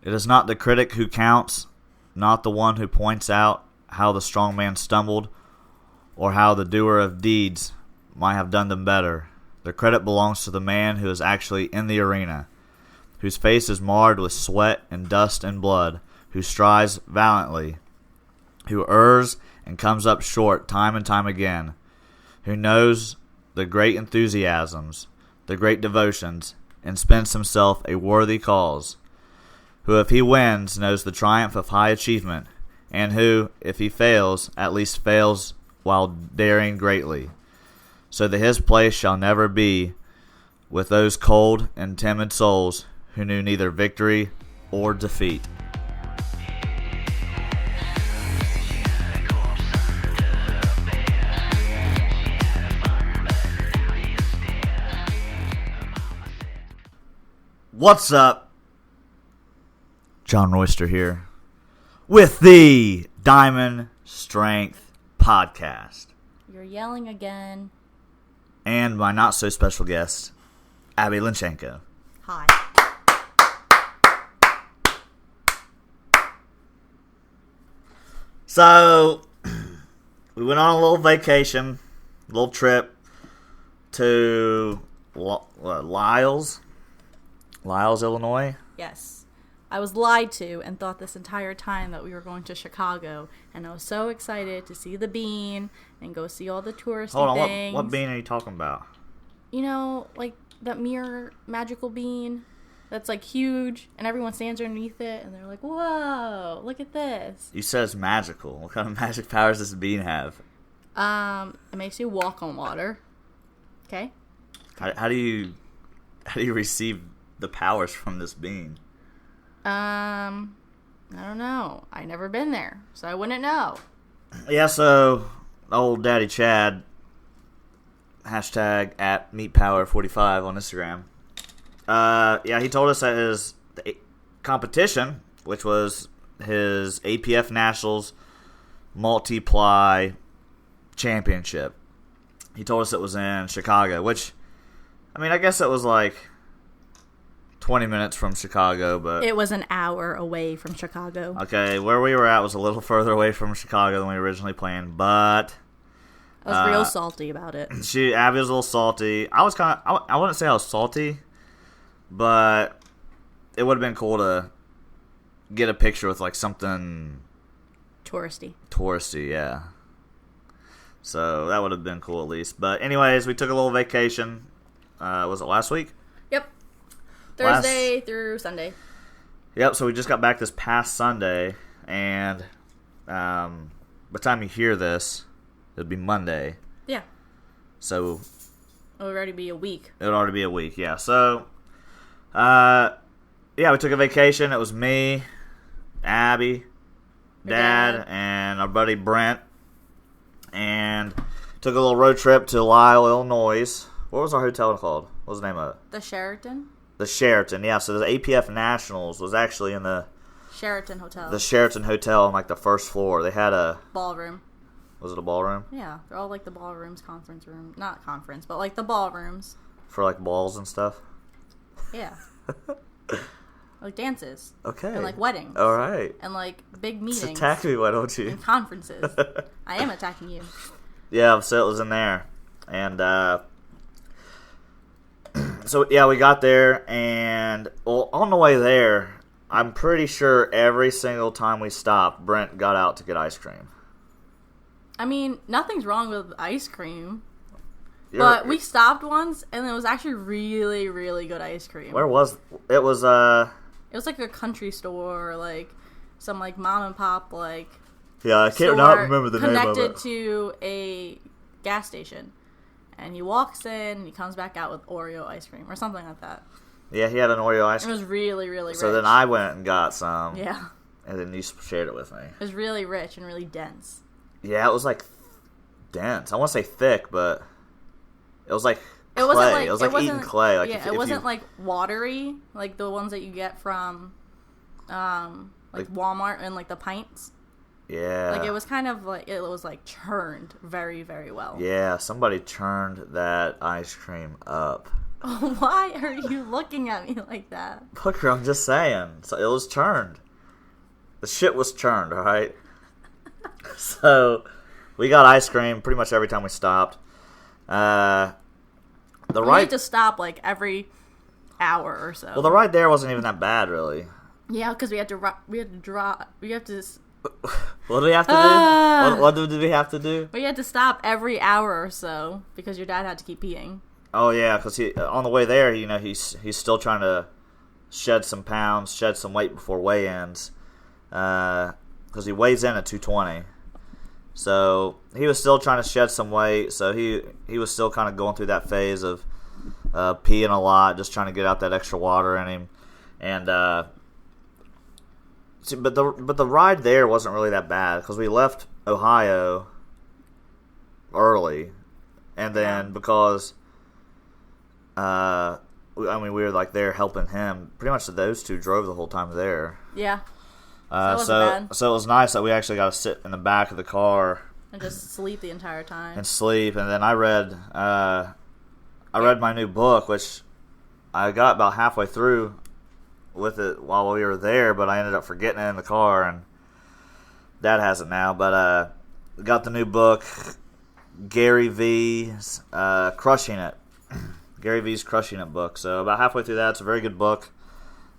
It is not the critic who counts, not the one who points out how the strong man stumbled, or how the doer of deeds might have done them better. The credit belongs to the man who is actually in the arena, whose face is marred with sweat and dust and blood, who strives valiantly, who errs and comes up short time and time again, who knows the great enthusiasms, the great devotions, and spends himself a worthy cause, who if he wins knows the triumph of high achievement, and who, if he fails, at least fails while daring greatly, so that his place shall never be with those cold and timid souls who knew neither victory or defeat. What's up? John Royster here with the Diamond Strength Podcast. You're yelling again. And my not so special guest, Abby Linchenko. Hi. So, we went on a little vacation, a little trip to Lyles, Illinois. Yes. I was lied to and thought this entire time that we were going to Chicago, and I was so excited to see the bean and go see all the touristy things. What bean are you talking about? You know, like that mirror magical bean that's like huge, and everyone stands underneath it, and they're like, whoa, look at this. You said it's magical. What kind of magic powers does the bean have? It makes you walk on water. Okay? How do you receive the powers from this bean? I don't know. I never been there, so I wouldn't know. Yeah, so old Daddy Chad, hashtag at MeatPower45 on Instagram. He told us that his competition, which was his APF Nationals Multiply Championship, he told us it was in Chicago, which, I mean, I guess it was like 20 minutes from Chicago, but it was an hour away from Chicago. Okay, where we were at was a little further away from Chicago than we originally planned, but I was real salty about it. Abby was a little salty. I wouldn't say I was salty, but it would have been cool to get a picture with like something touristy, yeah. So that would have been cool at least. But anyways, we took a little vacation. Was it last week? Yep. Thursday through Sunday. Yep, so we just got back this past Sunday, and by the time you hear this, it'll be Monday. Yeah. So it'll already be a week. Yeah. So, we took a vacation. It was me, Abby, Dad, and our buddy Brent, and took a little road trip to Lisle, Illinois. What was our hotel called? What was the name of it? The Sheraton. The Sheraton, yeah. So the APF Nationals was actually in the Sheraton Hotel. The Sheraton Hotel on like the first floor. They had a ballroom. Was it a ballroom? Yeah, they're all like the ballrooms, conference room. Not conference, but like the ballrooms. For like balls and stuff? Yeah. Like dances. Okay. And like weddings. All right. And like big meetings. Just attack me, why don't you? And conferences. I am attacking you. Yeah, so it was in there. And, so, yeah, we got there, and on the way there, I'm pretty sure every single time we stopped, Brent got out to get ice cream. I mean, nothing's wrong with ice cream. But we stopped once, and it was actually really, really good ice cream. Where was it? It was like a country store, like some like mom and pop like. Yeah, I can't not remember the name of it. Connected to a gas station, and he walks in, and he comes back out with Oreo ice cream or something like that. Yeah, he had an Oreo ice cream. It was really, really rich. So then I went and got some. Yeah. And then you shared it with me. It was really rich and really dense. Yeah, it was like dense. I want to say thick, but it was like clay. It was like eating clay. Like yeah, it wasn't like watery, like the ones that you get from like Walmart and like the pints. Yeah. Like it was kind of like, it was like churned very, very well. Yeah, somebody churned that ice cream up. Why are you looking at me like that? Booker, I'm just saying. So it was churned. The shit was churned, alright? So, we got ice cream pretty much every time we stopped. We had to stop like every hour or so. Well, the ride there wasn't even that bad, really. Yeah, because we had to. What do we have to do? What did we have to do? We had to stop every hour or so because your dad had to keep peeing. Oh yeah, because on the way there, he's still trying to shed some pounds, shed some weight before weigh-ins, because he weighs in at 220. So he was still trying to shed some weight. So he was still kind of going through that phase of peeing a lot, just trying to get out that extra water in him. And but the ride there wasn't really that bad because we left Ohio early, and then because we were like there helping him. Pretty much those two drove the whole time there. Yeah. So it was nice that we actually got to sit in the back of the car and just sleep the entire time. And then I read my new book, which I got about halfway through with it while we were there, but I ended up forgetting it in the car, and Dad has it now. But got the new book, Gary V's Crushing It. Gary V's Crushing It book. So about halfway through that. It's a very good book.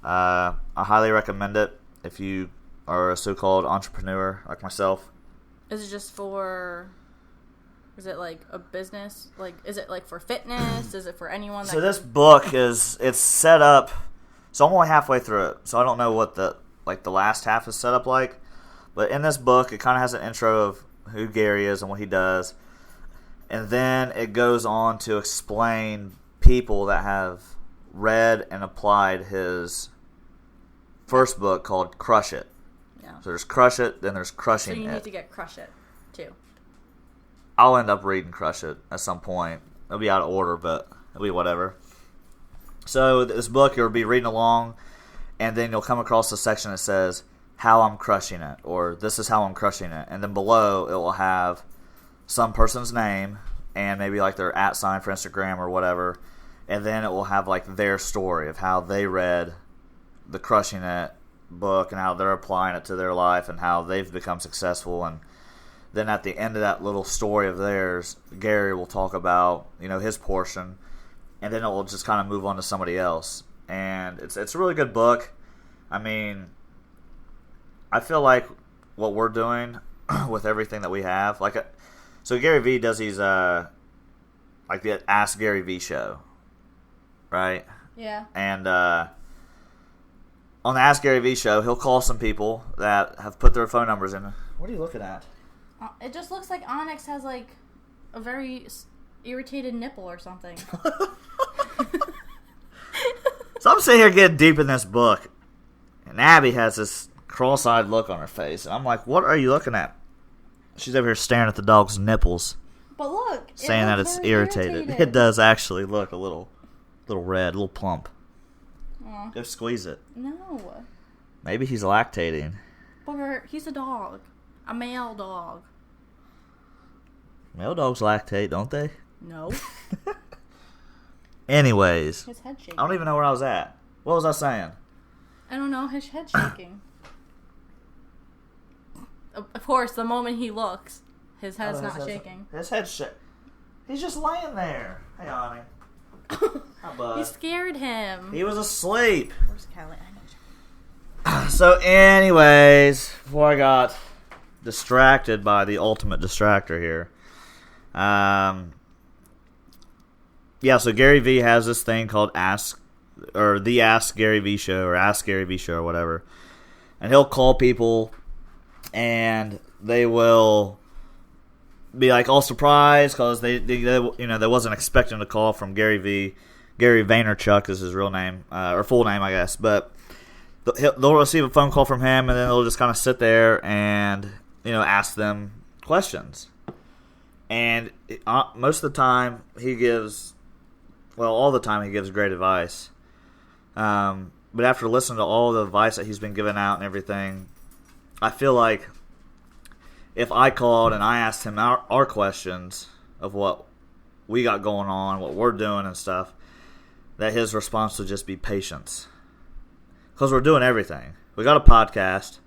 I highly recommend it if you are a so-called entrepreneur like myself. Is it like a business? Like, is it like for fitness? Is it for anyone? So this book it's set up. So I'm only halfway through it, so I don't know what the last half is set up like. But in this book, it kind of has an intro of who Gary is and what he does, and then it goes on to explain people that have read and applied his first book called Crush It. Yeah. So there's Crush It, then there's Crushing It. So you need to get Crush It, too. I'll end up reading Crush It at some point. It'll be out of order, but it'll be whatever. So this book, you'll be reading along, and then you'll come across a section that says, How I'm Crushing It, or This is How I'm Crushing It. And then below, it will have some person's name, and maybe like their @ sign for Instagram or whatever. And then it will have like their story of how they read the Crushing It book and how they're applying it to their life and how they've become successful. And then at the end of that little story of theirs, Gary will talk about, his portion, and then it will just kind of move on to somebody else. And it's a really good book. I mean, I feel like what we're doing with everything that we have, so Gary Vee does these like the Ask Gary Vee show, right? Yeah. And on the Ask Gary Vee show, he'll call some people that have put their phone numbers in. What are you looking at? It just looks like Onyx has like a very irritated nipple or something. So I'm sitting here getting deep in this book, and Abby has this cross-eyed look on her face, and I'm like, "What are you looking at?" She's over here staring at the dog's nipples. But look, saying that it's irritated. It does actually look a little red, a little plump. Aww. Go squeeze it. No. Maybe he's lactating. Booger, he's a dog. A male dog. Male dogs lactate, don't they? No. Anyways. His head shaking. I don't even know where I was at. What was I saying? I don't know. His head shaking. Of course, the moment he looks, his head's not shaking. His head's shaking. He's just laying there. Hey, honey. Hi, bud. You scared him. He was asleep. Where's Kelly? So, anyways, before I got distracted by the ultimate distractor here, so Gary Vee has this thing called the Ask Gary Vee show, or Ask Gary Vee show, or whatever, and he'll call people, and they will be like all surprised because they wasn't expecting a call from Gary Vee. Gary Vaynerchuk is his real name, or full name, I guess, but they'll receive a phone call from him, and then they'll just kind of sit there and ask them questions. And most of the time all the time he gives great advice. But after listening to all the advice that he's been giving out and everything, I feel like if I called and I asked him our questions of what we got going on, what we're doing and stuff, that his response would just be patience. Because we're doing everything. We got a podcast,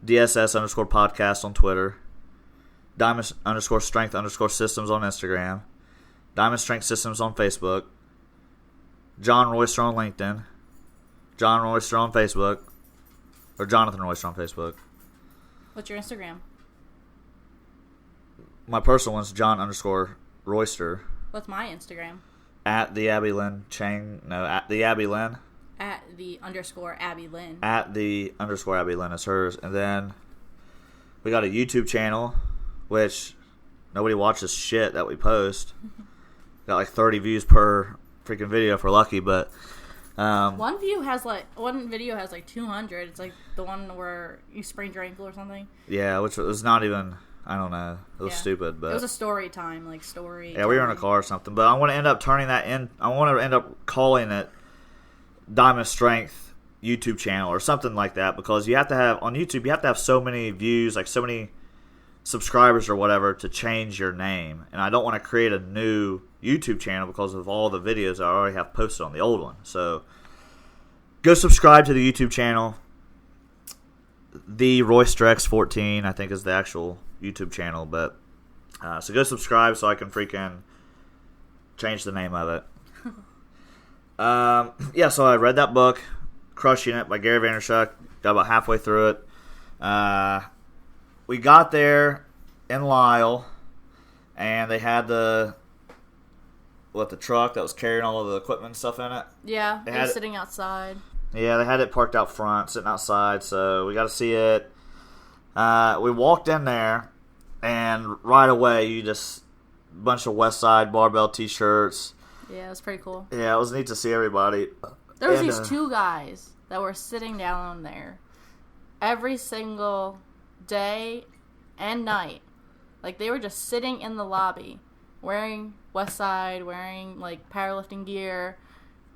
DSS_podcast on Twitter, Diamond_Strength_Systems on Instagram, Diamond Strength Systems on Facebook, John Royster on LinkedIn, John Royster on Facebook, or Jonathan Royster on Facebook. What's your Instagram? My personal one's John_Royster. What's my Instagram? At the Abby Lynn Chang. No, at the Abby Lynn. At the _Abby Lynn. At the _Abby Lynn is hers. And then we got a YouTube channel, which nobody watches shit that we post. Got like 30 views per freaking video if we're lucky, but one video has like 200. It's like the one where you sprained your ankle or something. Yeah, which was not even, I don't know, it was stupid, but it was a story time, like story. Yeah, we were in a car or something, but I want to end up turning that in. I want to end up calling it Diamond Strength YouTube channel or something like that, because you have to have on YouTube, you have to have so many views, like so many subscribers or whatever to change your name, and I don't want to create a new YouTube channel because of all the videos I already have posted on the old one. So go subscribe to the YouTube channel. The Royster X14 I think is the actual YouTube channel, but so go subscribe so I can freaking change the name of it. Yeah, so I read that book, Crushing It by Gary Vaynerchuk. Got about halfway through it. We got there in Lyle, and they had the truck that was carrying all of the equipment and stuff in it. Yeah, they were sitting outside. Yeah, they had it parked out front, sitting outside, so we got to see it. We walked in there, and right away, a bunch of West Side Barbell t-shirts. Yeah, it was pretty cool. Yeah, it was neat to see everybody. There was these two guys that were sitting down there every single day and night. Like, they were just sitting in the lobby, wearing West Side, wearing, like, powerlifting gear,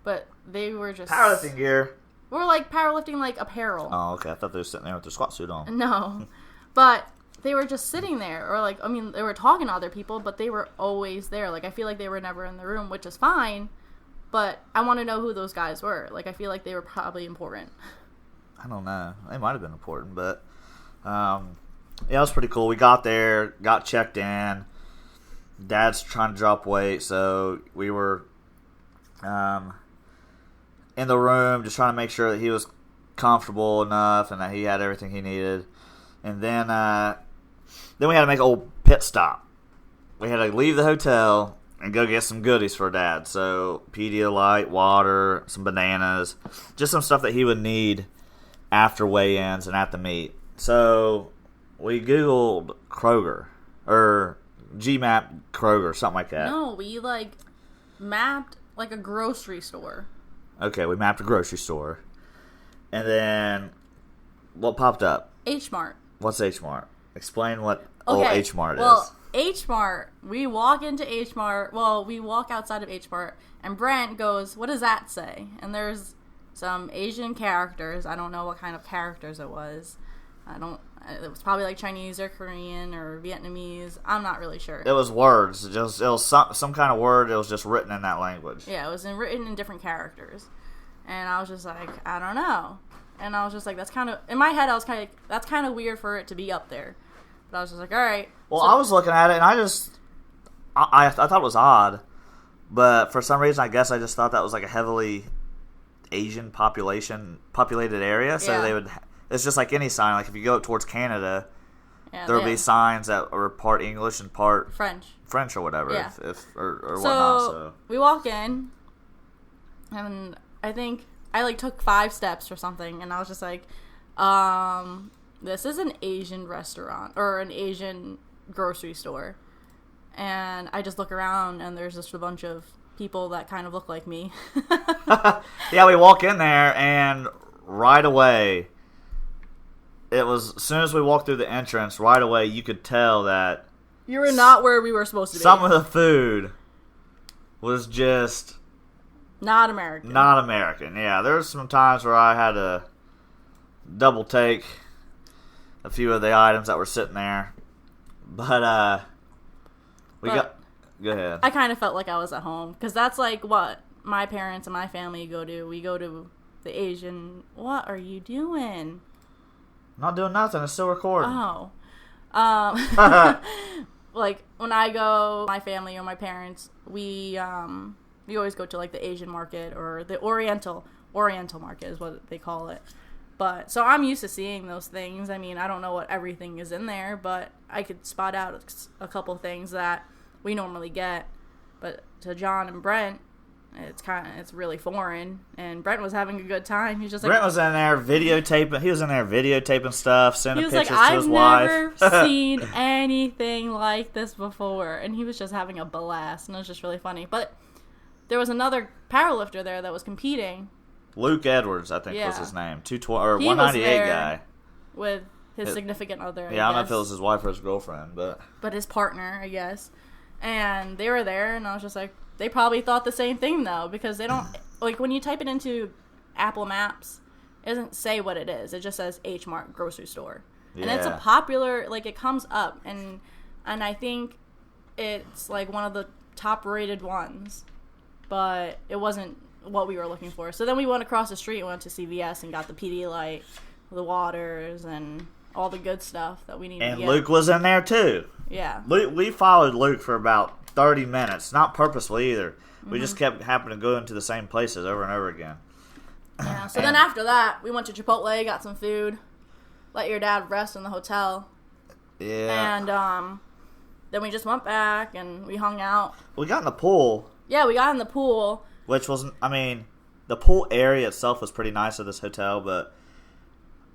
but they were just... Powerlifting gear? We're, like, powerlifting, like, apparel. Oh, okay. I thought they were sitting there with their squat suit on. No. But they were just sitting there, or, like, I mean, they were talking to other people, but they were always there. Like, I feel like they were never in the room, which is fine, but I want to know who those guys were. Like, I feel like they were probably important. I don't know. They might have been important, but... yeah, it was pretty cool. We got there, got checked in. Dad's trying to drop weight, so we were in the room just trying to make sure that he was comfortable enough and that he had everything he needed. And then we had to make a old pit stop. We had to leave the hotel and go get some goodies for Dad. So Pedialyte, water, some bananas, just some stuff that he would need after weigh-ins and at the meet. So we Googled Kroger, or GMAP Kroger, something like that. No, we, like, mapped, like, a grocery store. Okay, we mapped a grocery store. And then, what popped up? H-Mart. What's H-Mart? Explain what old H-Mart is. Well, H-Mart, we walk into H-Mart, we walk outside of H-Mart, and Brent goes, what does that say? And there's some Asian characters. I don't know what kind of characters it was. It was probably like Chinese or Korean or Vietnamese. I'm not really sure. It was words. It was some kind of word. It was just written in that language. Yeah, it was written in different characters. And I was just like, I don't know. And I was just like, that's kind of... In my head, I was kind of like, that's kind of weird for it to be up there. But I was just like, all right. Well, so, I was looking at it, and I thought it was odd. But for some reason, I guess I just thought that was like a heavily Asian populated area. So they would... It's just like any sign. Like if you go towards Canada, there will be signs that are part English and part French or whatever, or whatnot. So we walk in, and I think I like took 5 steps or something, and I was just like, "This is an Asian restaurant or an Asian grocery store," and I just look around, and there's just a bunch of people that kind of look like me. Yeah, we walk in there, and right away. It was, as soon as we walked through the entrance, right away you could tell that... You were not where we were supposed to be. Some of the food was just... Not American. Not American, yeah. There were some times where I had to double take a few of the items that were sitting there. But, Go ahead. I kind of felt like I was at home, because that's like, what, my parents and my family we go to the Asian. What are you doing? I'm not doing nothing. It's still recording. Oh. Like, when I go, my family or my parents, we always go to, like, the Asian market or the Oriental market is what they call it. But, so I'm used to seeing those things. I mean, I don't know what everything is in there, but I could spot out a couple things that we normally get. But to John and Brent, it's really foreign. And Brent was having a good time. He's just like, Brent was in there videotaping. He was in there videotaping stuff, sending pictures to his wife. I've never seen anything like this before. And he was just having a blast. And it was just really funny. But there was another powerlifter there that was competing. Luke Edwards, I think was his name. 220 or 198 guy. With his significant other. I don't know if it was his wife or his girlfriend, but his partner, I guess. And they were there, and I was just like, they probably thought the same thing though, because they don't like when you type it into Apple Maps, it doesn't say what it is. It just says H Mart grocery store, and it's a popular, like, it comes up, and I think it's like one of the top rated ones, but it wasn't what we were looking for. So then we went across the street and went to CVS and got the Pedialyte, the waters, and all the good stuff that we needed to get. And Luke was in there too. Yeah. We followed Luke for about 30 minutes, not purposely either. We just kept happening to go into the same places over and over again. Yeah. So then after that, we went to Chipotle, got some food, let your dad rest in the hotel. Yeah. And then we just went back and we hung out. We got in the pool. Yeah, we got in the pool. Which wasn't, I mean, the pool area itself was pretty nice at this hotel, but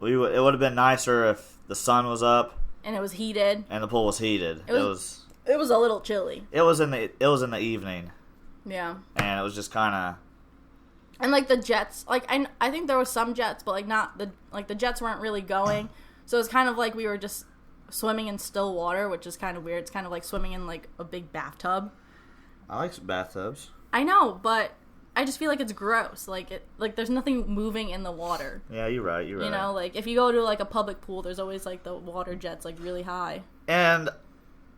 it would have been nicer if the sun was up. And it was heated. And the pool was heated. It was a little chilly. It was in the evening. Yeah. And it was just kind of. And like the jets, like I think there was some jets, but like not the jets weren't really going. So it was kind of like we were just swimming in still water, which is kind of weird. It's kind of like swimming in like a big bathtub. I like bathtubs. I know, but I just feel like it's gross. Like there's nothing moving in the water. Yeah, you're right. You know, like if you go to like a public pool, there's always like the water jets like really high. And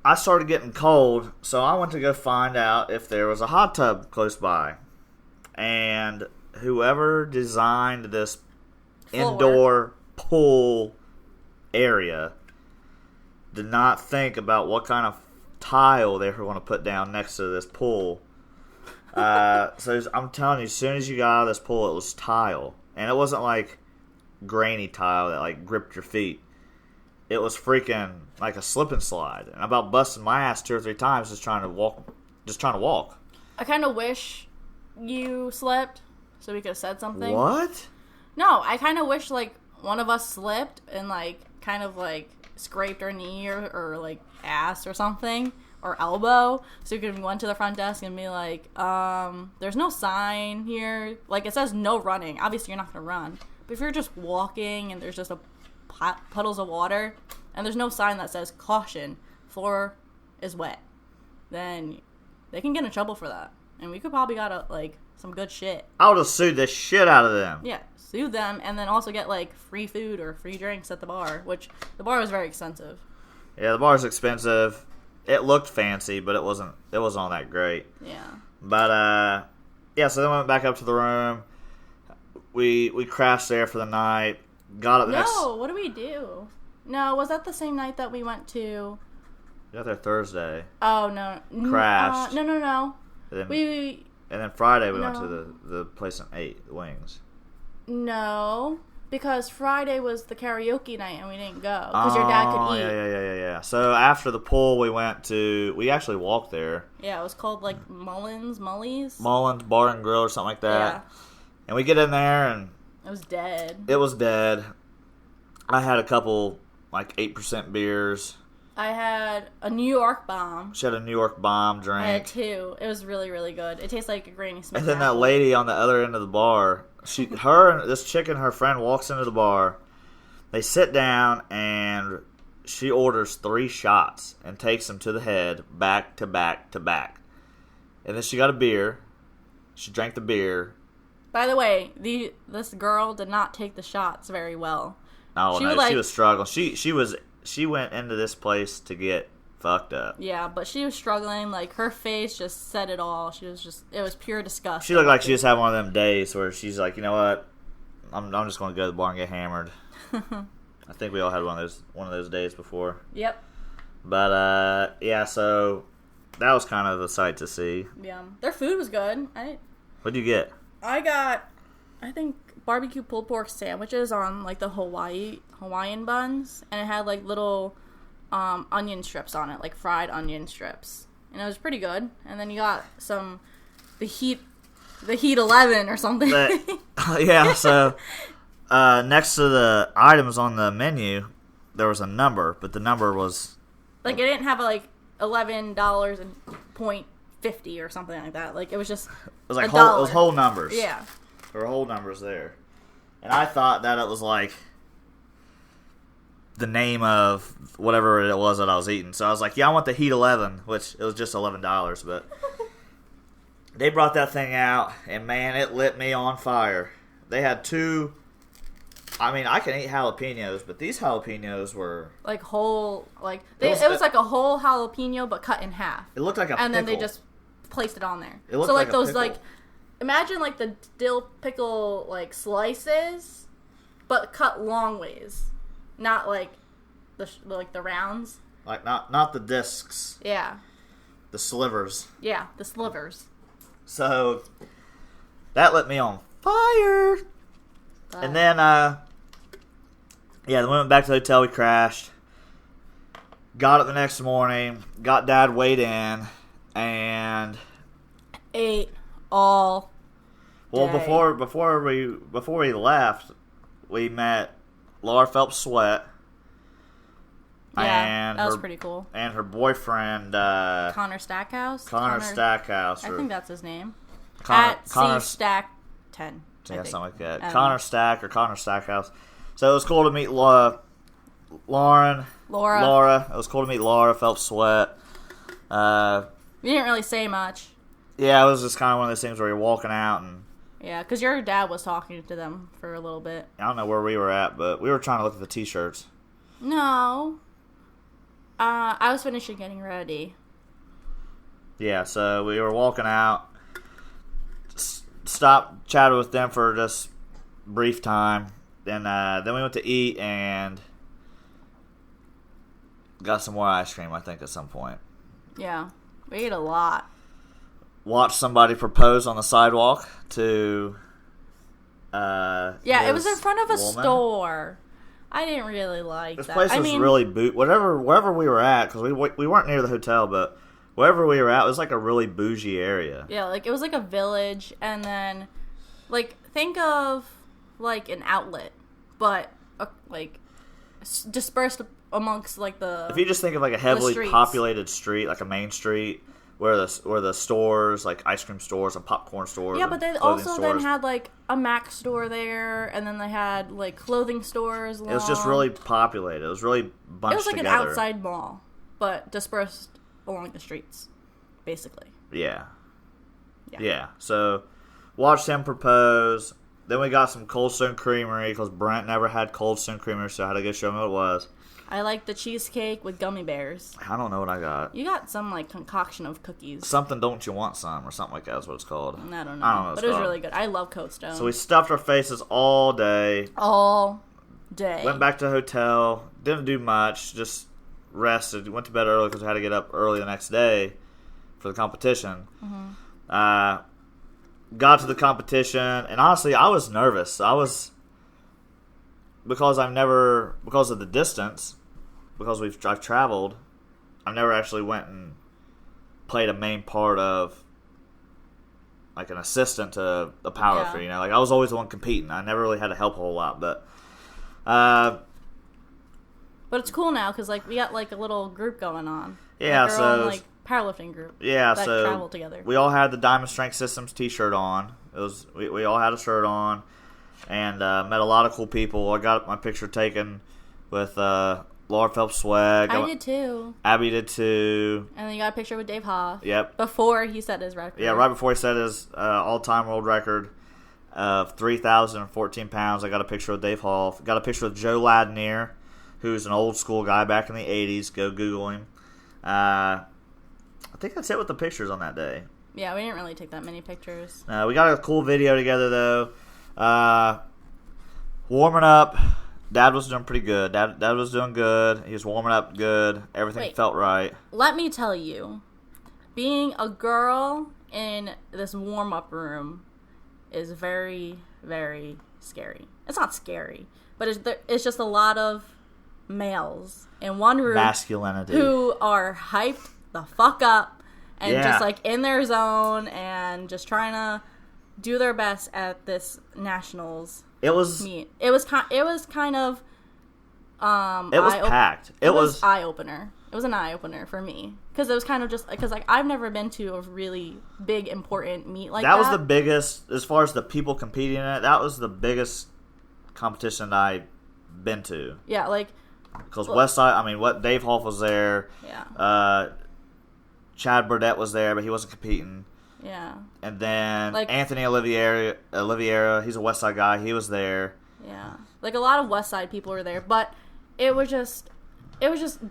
I started getting cold, so I went to go find out if there was a hot tub close by. And whoever designed this indoor pool area did not think about what kind of tile they were going to put down next to this pool. So I'm telling you, as soon as you got out of this pool, it was tile. And it wasn't like grainy tile that like gripped your feet. It was freaking like a slip and slide. And I about busted my ass 2 or 3 times just trying to walk. I kind of wish you slipped so we could have said something. What? No, I kind of wish like one of us slipped and like kind of like scraped our knee or like ass or something or elbow, so we could went to the front desk and be like, there's no sign here, like it says no running. Obviously you're not gonna run, but if you're just walking and there's just puddles of water and there's no sign that says caution, floor is wet, then they can get in trouble for that, and we could probably got like some good shit. I would have sued the shit out of them. Yeah, sue them, and then also get like free food or free drinks at the bar, which the bar was very expensive. Yeah, the bar's expensive. It looked fancy, but it wasn't all that great. Yeah. But yeah, so then we went back up to the room. We crashed there for the night. Got up next. No, what did we do? No, was that the same night that we went to? We got there Thursday. Oh no. Crashed. No. And then Friday we went to the place and ate the wings. No, because Friday was the karaoke night and we didn't go because your dad could eat. Yeah. So after the pool, we actually walked there. Yeah, it was called like Mullins Bar and Grill or something like that. Yeah. And we get in there and it was dead. It was dead. I had a couple like 8% beers. I had a New York bomb. She had a New York bomb drink. I had 2. It was really, really good. It tastes like a Granny Smith. And then that lady on the other end of the bar, this chick and her friend walks into the bar. They sit down and she orders 3 shots and takes them to the head, back to back to back. And then she got a beer. She drank the beer. By the way, this girl did not take the shots very well. Oh, she was struggling. She went into this place to get fucked up. Yeah, but she was struggling. Like, her face just said it all. It was pure disgust. She looked like she just had one of them days where she's like, you know what? I'm just going to go to the bar and get hammered. I think we all had one of those days before. Yep. But, yeah, so that was kind of a sight to see. Yeah. Their food was good. What'd you get? I got, I think, barbecue pulled pork sandwiches on, like, the Hawaiian buns. And it had, like, little onion strips on it, like fried onion strips. And it was pretty good. And then you got the Heat 11 or something. Yeah, so next to the items on the menu, there was a number, but the number was... Like, it didn't have, like, $11 and .50 or something like that. Like, it was just It was like $1. It was whole numbers. Yeah. There were whole numbers there. And I thought that it was like the name of whatever it was that I was eating. So I was like, yeah, I want the Heat 11, which it was just $11, but they brought that thing out, and man, it lit me on fire. They had two... I mean, I can eat jalapenos, but these jalapenos were... Like whole... Like it was like a whole jalapeno, but cut in half. It looked like a pickle. And then they just placed it on there. It looked so, like those, pickle. like... Imagine, like, the dill pickle, like, slices, but cut long ways. Not, like, the rounds. Like, not the discs. Yeah. The slivers. Yeah, the slivers. So, that lit me on fire. And then, then we went back to the hotel. We crashed. Got up the next morning. Got Dad weighed in. And... ate all Well, day. before we left, we met Laura Phelps Sweat. Yeah, and that was her, pretty cool. And her boyfriend, Connor Stackhouse? Connor Stackhouse. I think that's his name. Connor Stack 10. Yeah, something like that. Connor Stackhouse. So it was cool to meet Laura. It was cool to meet Laura Phelps Sweat. We didn't really say much. Yeah, it was just kind of one of those things where you're walking out and... Yeah, because your dad was talking to them for a little bit. I don't know where we were at, but we were trying to look at the t-shirts. No. I was finishing getting ready. Yeah, so we were walking out. Stopped, chatted with them for just brief time. Then we went to eat and got some more ice cream, I think, at some point. Yeah, we ate a lot. Watched somebody propose on the sidewalk to it was in front of a woman. Store. I didn't really like This that. place was really wherever we were at, because we weren't near the hotel, but wherever we were at, it was like a really bougie area. Yeah, like it was like a village, and then like think of like an outlet, but like dispersed amongst like the... If you just think of like a heavily streets. populated street, like a main street, where the stores, like ice cream stores and popcorn stores. Yeah, but they also then had like a Mac store there, and then they had like clothing stores. It was just really populated. It was really bunched together. It was like together. an outside mall, but dispersed along the streets, basically. Yeah. So, watched him propose. Then we got some Cold Stone Creamery, because Brent never had Cold Stone Creamery, so I had to go show him what it was. I like the cheesecake with gummy bears. I don't know what I got. You got some like concoction of cookies. Something don't you want some, or something like that is what it's called. I don't know. But it was called. really good. I love Cold Stone. So we stuffed our faces all day. All day. Went back to the hotel. Didn't do much. Just rested. Went to bed early because we had to get up early the next day for the competition. Mm-hmm. Got to the competition, and honestly, I was nervous. Because of the distance, because I've traveled, I've never actually went and played a main part of like an assistant to a powerlifter. Yeah. Like I was always the one competing. I never really had to help a whole lot, but it's cool now because like we got like a little group going on. Yeah, like, so our own, like powerlifting group. Yeah, that so travel together. We all had the Diamond Strength Systems T-shirt on. We all had a shirt on, and met a lot of cool people. I got my picture taken with Laura Phelps Swag. I did too. Abby did too. And then you got a picture with Dave Hoff. Yep. Before he set his record. Yeah, right before he set his all-time world record of 3,014 pounds. I got a picture with Dave Hoff. Got a picture with Joe Ladnier, who's an old school guy back in the 80s. Go Google him. I think that's it with the pictures on that day. Yeah, we didn't really take that many pictures. We got a cool video together, though. Warming up. Dad was doing pretty good. Dad was doing good. He was warming up good. Everything felt right. Let me tell you, being a girl in this warm-up room is very, very scary. It's not scary, but it's just a lot of males in one room. Masculinity. Who are hyped the fuck up and just like in their zone and just trying to do their best at this nationals. It was meet. It was kind of it was packed. It was eye opener. It was an eye opener for me because it was kind of just because like I've never been to a really big important meet like that. That was the biggest as far as the people competing in it. That was the biggest competition I've been to. Yeah, like because Westside. I mean, what Dave Hoff was there. Yeah. Chad Burdett was there, but he wasn't competing. Yeah. And then like, Anthony Oliviera, he's a Westside guy. He was there. Yeah. Like a lot of Westside people were there, but it was just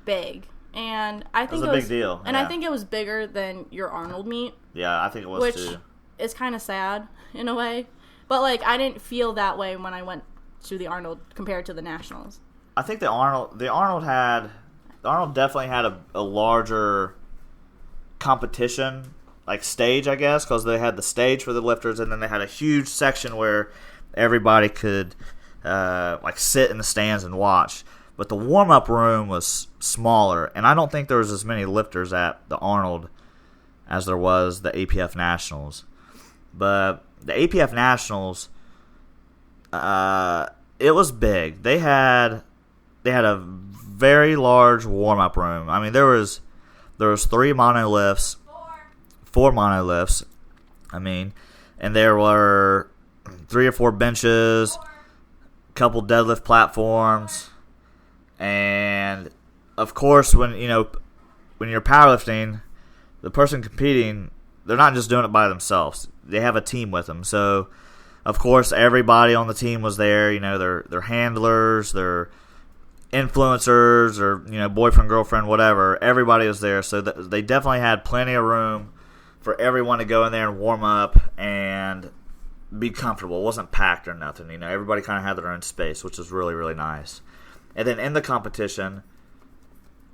big. And I think it was a big deal. And I think it was bigger than your Arnold meet. Yeah, I think it was too. Which is kind of sad in a way. But like I didn't feel that way when I went to the Arnold compared to the Nationals. I think the Arnold definitely had a larger competition like stage, I guess, because they had the stage for the lifters, and then they had a huge section where everybody could like sit in the stands and watch. But the warm-up room was smaller, and I don't think there was as many lifters at the Arnold as there was the APF Nationals. But the APF Nationals, it was big. They had a very large warm-up room. I mean, there was 3 monoliths. 4 monoliths, and there were 3 or 4 benches, a couple deadlift platforms, and of course, when you're powerlifting, the person competing, they're not just doing it by themselves; they have a team with them. So, of course, everybody on the team was there. Their handlers, their influencers, or boyfriend, girlfriend, whatever. Everybody was there, so they definitely had plenty of room for everyone to go in there and warm up and be comfortable. It wasn't packed or nothing. Everybody kind of had their own space, which was really, really nice. And then in the competition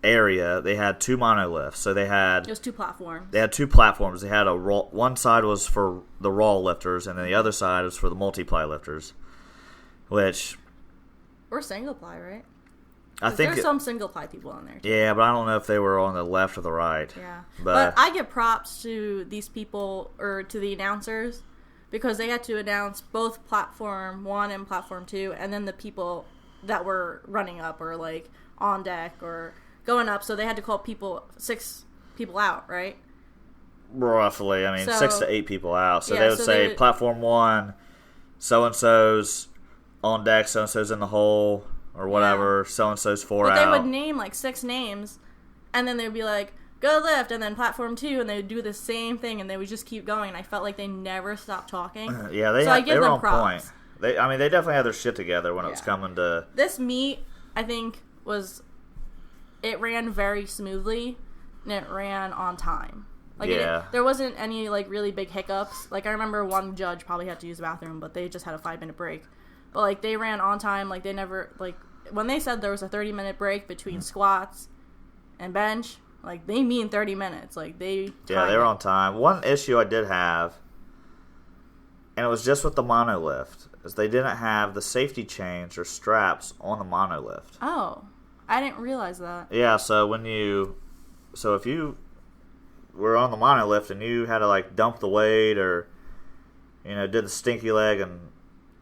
area, they had 2 monoliths. So it was 2 platforms. They had 2 platforms. They had one side was for the raw lifters, and then the other side was for the multiply lifters, which or single ply, right? I think there's some single ply people on there too. Yeah, but I don't know if they were on the left or the right. Yeah, but I give props to these people or to the announcers because they had to announce both platform 1 and platform 2, and then the people that were running up or like on deck or going up. So they had to call 6 people out, right? Roughly, 6 to 8 people out. So they would say platform 1, so and so's on deck, so and so's in the hole. Or whatever, so-and-so's 4 out. But they would name, 6 names, and then they would be like, go lift, and then platform 2, and they would do the same thing, and they would just keep going, and I felt like they never stopped talking. Yeah, they were on point. They definitely had their shit together when it was coming to... This meet, I think, it ran very smoothly, and it ran on time. There wasn't any, really big hiccups. I remember one judge probably had to use the bathroom, but they just had a 5-minute break. But, they ran on time. They never, when they said there was a 30-minute break between squats and bench, they mean 30 minutes. They were on time. One issue I did have, and it was just with the monolift, is they didn't have the safety chains or straps on the monolift. Oh, I didn't realize that. Yeah, so if you were on the monolift and you had to, dump the weight or, did the stinky leg and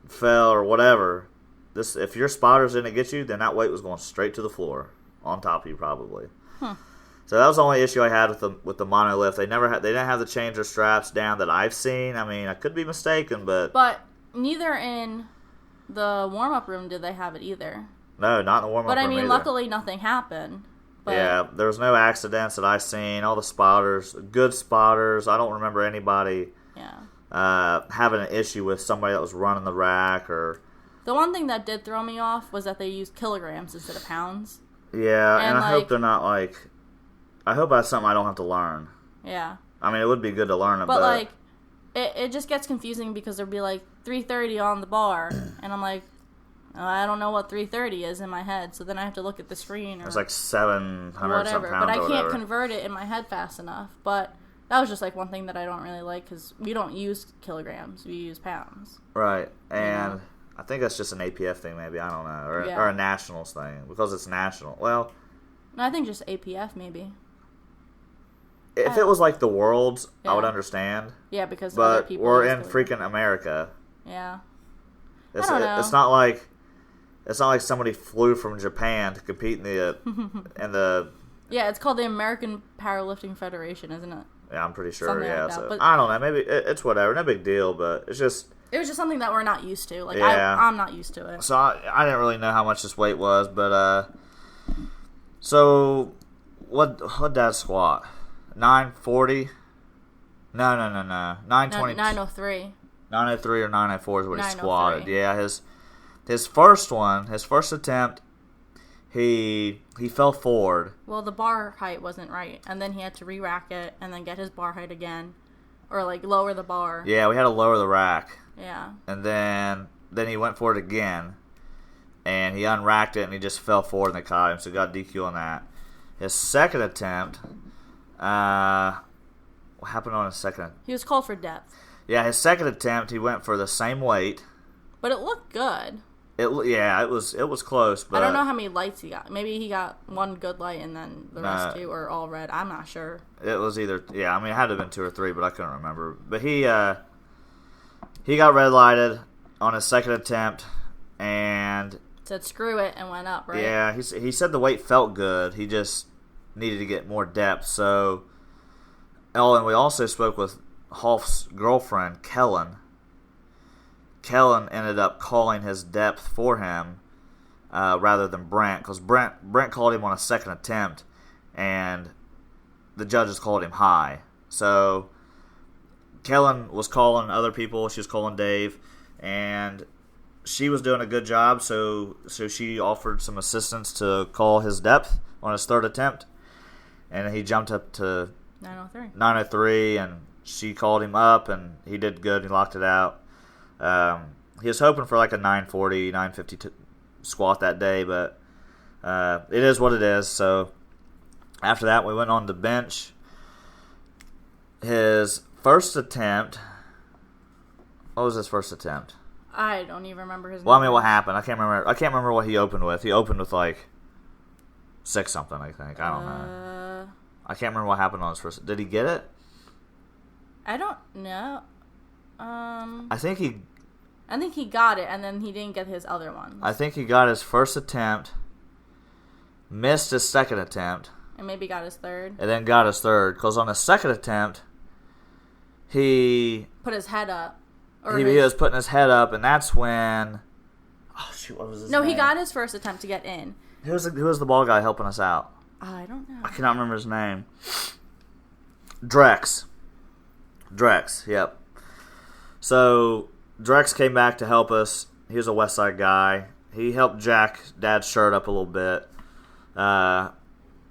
fell or whatever, if your spotters didn't get you, then that weight was going straight to the floor on top of you probably. So that was the only issue I had with the monolift. They didn't have the chains or straps down that I've seen. I could be mistaken, but neither in the warm-up room did they have it either. No, not in the warm-up room either. Luckily nothing happened. But yeah, there was no accidents that I've seen. All the spotters, good spotters. I don't remember anybody having an issue with somebody that was running the rack or... The one thing that did throw me off was that they used kilograms instead of pounds. Yeah, and I hope they're not I hope that's something I don't have to learn. Yeah. I mean, it would be good to learn it, but like, it just gets confusing because there'll be like 330 on the bar, and I'm like, I don't know what 330 is in my head, so then I have to look at the screen. Or it's like 700 whatever, pounds. But I can't can't convert it in my head fast enough. But that was just like one thing that I don't really like because we don't use kilograms, we use pounds. Right, and I think that's just an APF thing, maybe, I don't know, or a nationals thing because it's national. Well, no, I think just APF maybe. If it was like the world's, I would understand. Yeah, because but other people we're in freaking America. Yeah, I don't know. It's not like somebody flew from Japan to compete in the. Yeah, it's called the American Powerlifting Federation, isn't it? Yeah, I'm pretty sure. Something yeah, like that, so but I don't know. Maybe it's whatever. No big deal, but it's just. It was just something that we're not used to. Like I'm not used to it. So I didn't really know how much this weight was, but so what Dad squat? 940? No. 920. 903. 903 or 904 is what he 903. squatted. Yeah, his first attempt, he fell forward. Well, the bar height wasn't right, and then he had to re-rack it and then get his bar height again, or like lower the bar. Yeah, we had to lower the rack. Yeah. And then he went for it again, and he unracked it and he just fell forward and they caught him, so he got DQ on that. His second attempt. What happened on his second? He was called for depth. Yeah, his second attempt, he went for the same weight. But it looked good. It was close. But I don't know how many lights he got. Maybe he got one good light and then the rest two are all red. I'm not sure. It was either it had to have been 2 or 3, but I couldn't remember. But he got red lighted on his second attempt and said screw it and went up. Right? Yeah, he said the weight felt good. He just needed to get more depth. So, and we also spoke with Hoff's girlfriend, Kellen. Kellen ended up calling his depth for him rather than Brent, because Brent called him on a second attempt, and the judges called him high. So, Kellen was calling other people. She was calling Dave, and she was doing a good job, so she offered some assistance to call his depth on his third attempt. And he jumped up to 903, and she called him up, and he did good. He locked it out. He was hoping for like a 940, 950 squat that day, but it is what it is. So after that, we went on the bench. His first attempt, what was his first attempt? I don't even remember his name. Well, I mean, what happened? I can't remember what he opened with. He opened with like 6 something, I think. I don't know. I can't remember what happened on his first. Did he get it? I don't know. I think he got it, and then he didn't get his other one. I think he got his first attempt, missed his second attempt, and maybe got his third. And then got his third, because on his second attempt, he put his head up. He was putting his head up, and that's when. Oh shoot! What was his name? No, he got his first attempt to get in. Who was the ball guy helping us out? I don't know. I cannot remember his name. Drex. Yep. So Drex came back to help us. He was a West Side guy. He helped jack Dad's shirt up a little bit,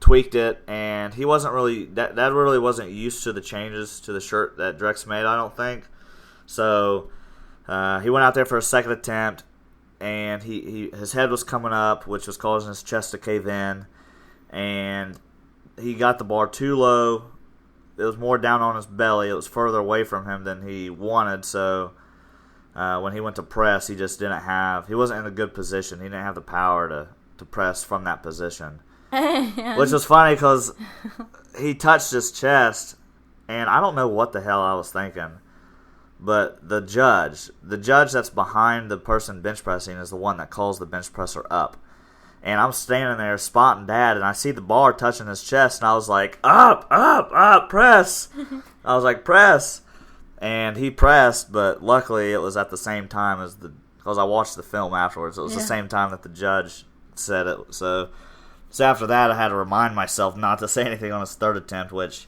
tweaked it, and he wasn't really. Dad really wasn't used to the changes to the shirt that Drex made, I don't think. So he went out there for a second attempt, and his head was coming up, which was causing his chest to cave in, and he got the bar too low. It was more down on his belly. It was further away from him than he wanted, so when he went to press, he just didn't have. He wasn't in a good position. He didn't have the power to press from that position, which was funny because he touched his chest, and I don't know what the hell I was thinking. But the judge that's behind the person bench pressing is the one that calls the bench presser up. And I'm standing there spotting Dad, and I see the bar touching his chest, and I was like, up, press. I was like, press. And he pressed, but luckily it was at the same time because I watched the film afterwards. It was the same time that the judge said it. So after that, I had to remind myself not to say anything on his third attempt, which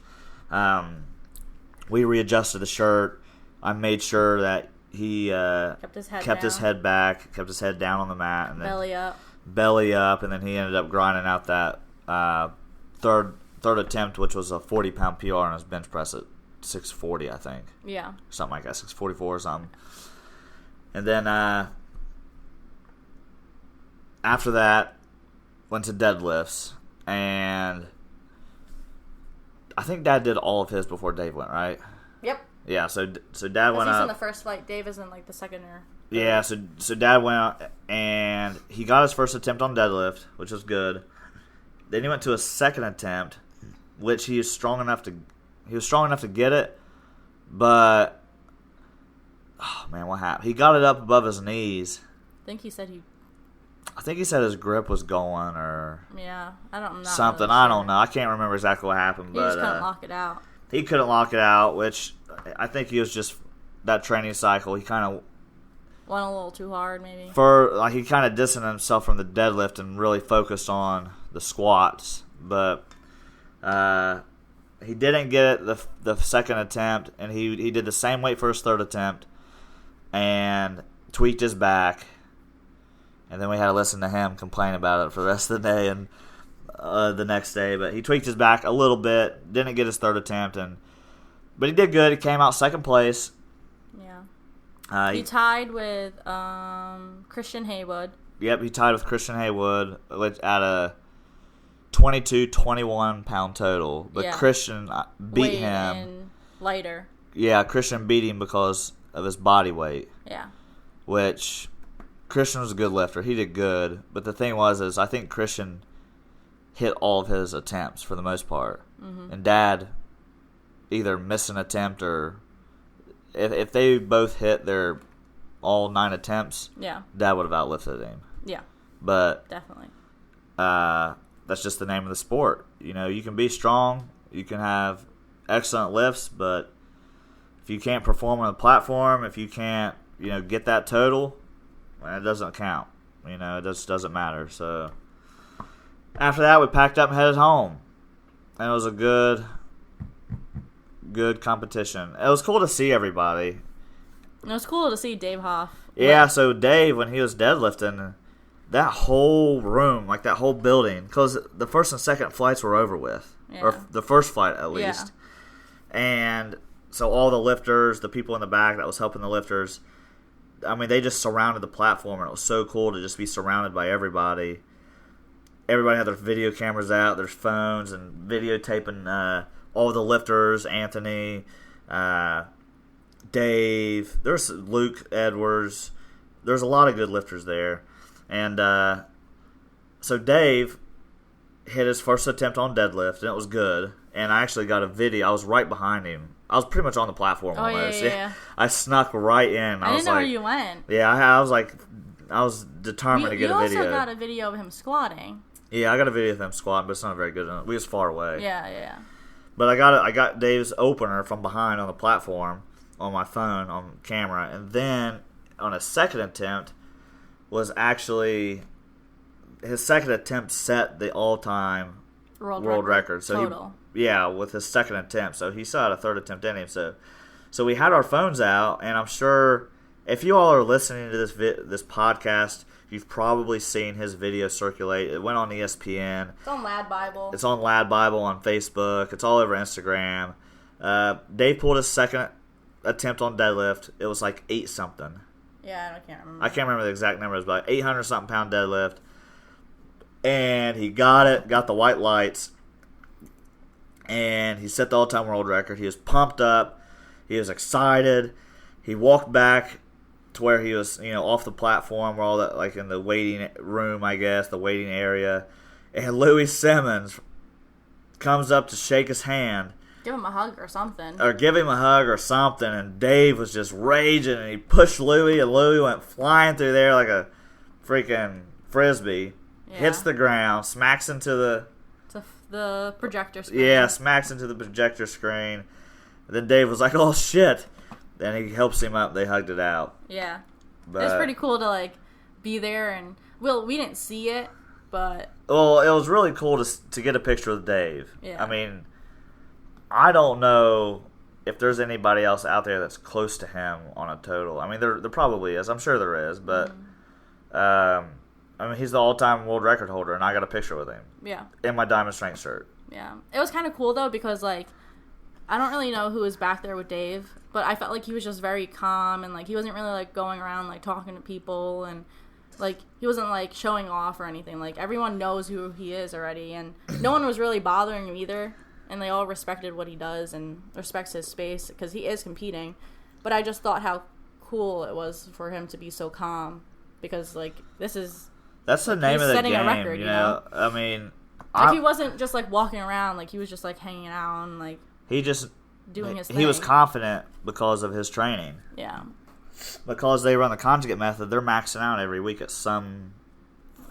we readjusted the shirt. I made sure that he kept his head back, kept his head down on the mat, and then belly up, and then he ended up grinding out that third third attempt, which was a 40-pound PR on his bench press at 640, I think. Yeah. Something like that, 644 or something. And then after that, went to deadlifts. And I think Dad did all of his before Dave went, right? Yep. Yeah, so Dad went he's up. in the first flight. Dave is in like the second or third. Yeah, so Dad went out and he got his first attempt on deadlift, which was good. Then he went to a second attempt, which he was strong enough to get it, but oh man, what happened? He got it up above his knees. I think he said his grip was going or I don't know something. Really I sure. don't know. I can't remember exactly what happened, He but just couldn't lock it out. He couldn't lock it out, which I think he was just that training cycle. He kind of went a little too hard, maybe. He kind of distanced himself from the deadlift and really focused on the squats, but he didn't get it the second attempt, and he did the same weight for his third attempt and tweaked his back. And then we had to listen to him complain about it for the rest of the day and the next day. But he tweaked his back a little bit, didn't get his third attempt, but he did good. He came out second place. Yeah. He tied with Christian Haywood. Yep, he tied with Christian Haywood at a 22-21 pound total. But Christian beat him. In lighter. Yeah, Christian beat him because of his body weight. Yeah. Which Christian was a good lifter. He did good. But the thing is I think Christian hit all of his attempts for the most part. Mm-hmm. And Dad either missed an attempt or if they both hit their all 9 attempts, Dad would have outlifted him. Yeah. But definitely. That's just the name of the sport. You know, you can be strong, you can have excellent lifts, but if you can't perform on the platform, if you can't, get that total, it doesn't count. It just doesn't matter. So after that, we packed up and headed home. And it was a good competition. It was cool to see everybody. It was cool to see Dave Hoff. Yeah, so Dave, when he was deadlifting, that whole room, like that whole building, because the first and second flights were over with. Yeah. Or the first flight, at least. Yeah. And so all the lifters, the people in the back that was helping the lifters, I mean, they just surrounded the platform, and it was so cool to just be surrounded by everybody. Everybody had their video cameras out, their phones, and videotaping all the lifters, Anthony, Dave. There's Luke Edwards. There's a lot of good lifters there. And so Dave hit his first attempt on deadlift, and it was good. And I actually got a video. I was right behind him. I was pretty much on the platform almost. Yeah. I snuck right in. I didn't know where you went. Yeah, I was determined to get a video. You also got a video of him squatting. Yeah, I got a video of him squatting, but it's not very good. We was far away. Yeah. But I got Dave's opener from behind on the platform on my phone on camera, and then on a second attempt was actually his second attempt set the all-time world record. So total. With his second attempt. So he still had a third attempt in him. So we had our phones out, and I'm sure if you all are listening to this podcast, you've probably seen his video circulate. It went on ESPN. It's on Lad Bible. It's on Lad Bible on Facebook. It's all over Instagram. Dave pulled his second attempt on deadlift. It was like 8-something. Yeah, I can't remember. I can't remember the exact number. It was about 800-something pound deadlift. And he got the white lights. And he set the all-time world record. He was pumped up. He was excited. He walked back to where he was, off the platform, where all that, like in the waiting room, I guess, the waiting area. And Louis Simmons comes up to shake his hand. Give him a hug or something. And Dave was just raging, and he pushed Louis, and Louis went flying through there like a freaking frisbee. Yeah. Hits the ground, smacks into the projector screen. Yeah, smacks into the projector screen. And then Dave was like, "Oh shit!" Then he helps him up. They hugged it out. Yeah, it was pretty cool to be there, and we didn't see it, but it was really cool to get a picture with Dave. Yeah, I mean, I don't know if there's anybody else out there that's close to him on a total. I mean, there probably is. I'm sure there is, but I mean, he's the all-time world record holder, and I got a picture with him. Yeah. In my Diamond Strength shirt. Yeah. It was kind of cool, though, because, like, I don't really know who was back there with Dave, but I felt like he was just very calm, and, like, he wasn't really, like, going around, like, talking to people, and, like, he wasn't, like, showing off or anything. Like, everyone knows who he is already, and no one was really bothering him either, and they all respected what he does and respects his space, because he is competing. But I just thought how cool it was for him to be so calm, because, like, this is... That's the name of the game, a record, you know? I mean... Like, he wasn't just, like, walking around. Like, he was just, like, hanging out and, like... He just... doing his thing. He was confident because of his training. Yeah. Because they run the conjugate method, they're maxing out every week at some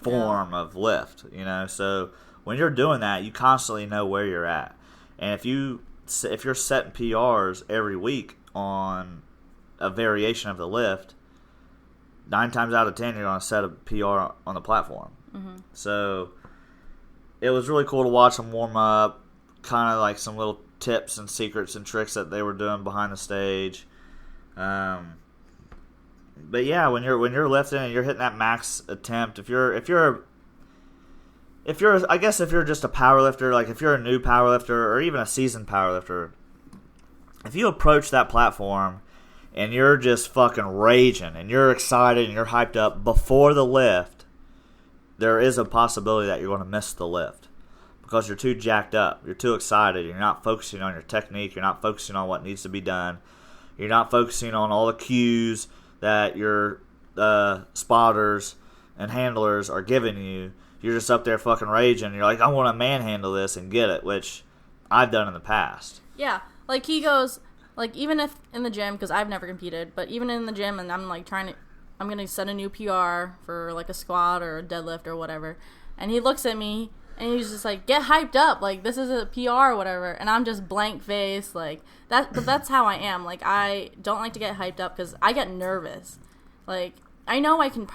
form of lift, you know? So, when you're doing that, you constantly know where you're at. And if you're setting PRs every week on a variation of the lift, 9 times out of 10, you're going to set a PR on the platform. Mm-hmm. So... It was really cool to watch them warm up, kind of like some little tips and secrets and tricks that they were doing behind the stage. But yeah, when you're lifting and you're hitting that max attempt, if you're I guess if you're just a power lifter, like if you're a new power lifter or even a seasoned power lifter, if you approach that platform and you're just fucking raging and you're excited and you're hyped up before the lift, there is a possibility that you're going to miss the lift because you're too jacked up. You're too excited. You're not focusing on your technique. You're not focusing on what needs to be done. You're not focusing on all the cues that your spotters and handlers are giving you. You're just up there fucking raging. You're like, I want to manhandle this and get it, which I've done in the past. Yeah. Like, he goes, like, even if in the gym, because I've never competed, but even in the gym and I'm, like, I'm going to set a new PR for, like, a squat or a deadlift or whatever. And he looks at me, and he's just like, get hyped up. Like, this is a PR or whatever. And I'm just blank face. Like, but that's how I am. Like, I don't like to get hyped up because I get nervous. Like, I know I can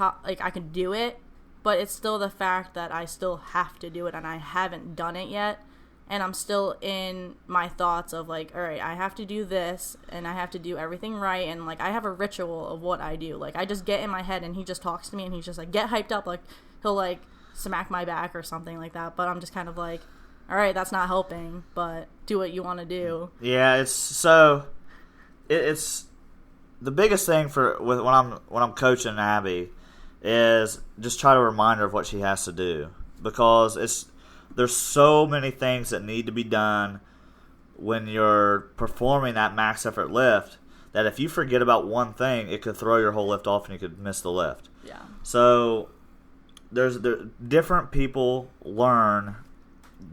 do it, but it's still the fact that I still have to do it, and I haven't done it yet. And I'm still in my thoughts of, like, all right, I have to do this, and I have to do everything right, and, like, I have a ritual of what I do. Like, I just get in my head, and he just talks to me, and he's just like, get hyped up. Like, he'll, like, smack my back or something like that. But I'm just kind of like, all right, that's not helping, but do what you want to do. Yeah, it's the biggest thing when I'm coaching Abby is just try to remind her of what she has to do, because there's so many things that need to be done when you're performing that max effort lift that if you forget about one thing, it could throw your whole lift off and you could miss the lift. Yeah. So there's different people learn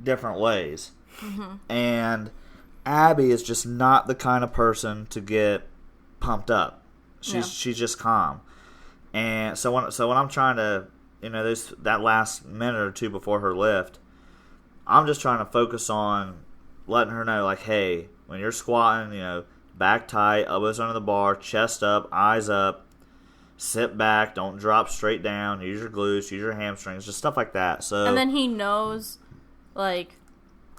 different ways. Mm-hmm. And Abby is just not the kind of person to get pumped up. She's just calm. And so when I'm trying to, there's that last minute or two before her lift, I'm just trying to focus on letting her know, like, hey, when you're squatting, back tight, elbows under the bar, chest up, eyes up, sit back, don't drop straight down, use your glutes, use your hamstrings, just stuff like that. So, and then he knows, like,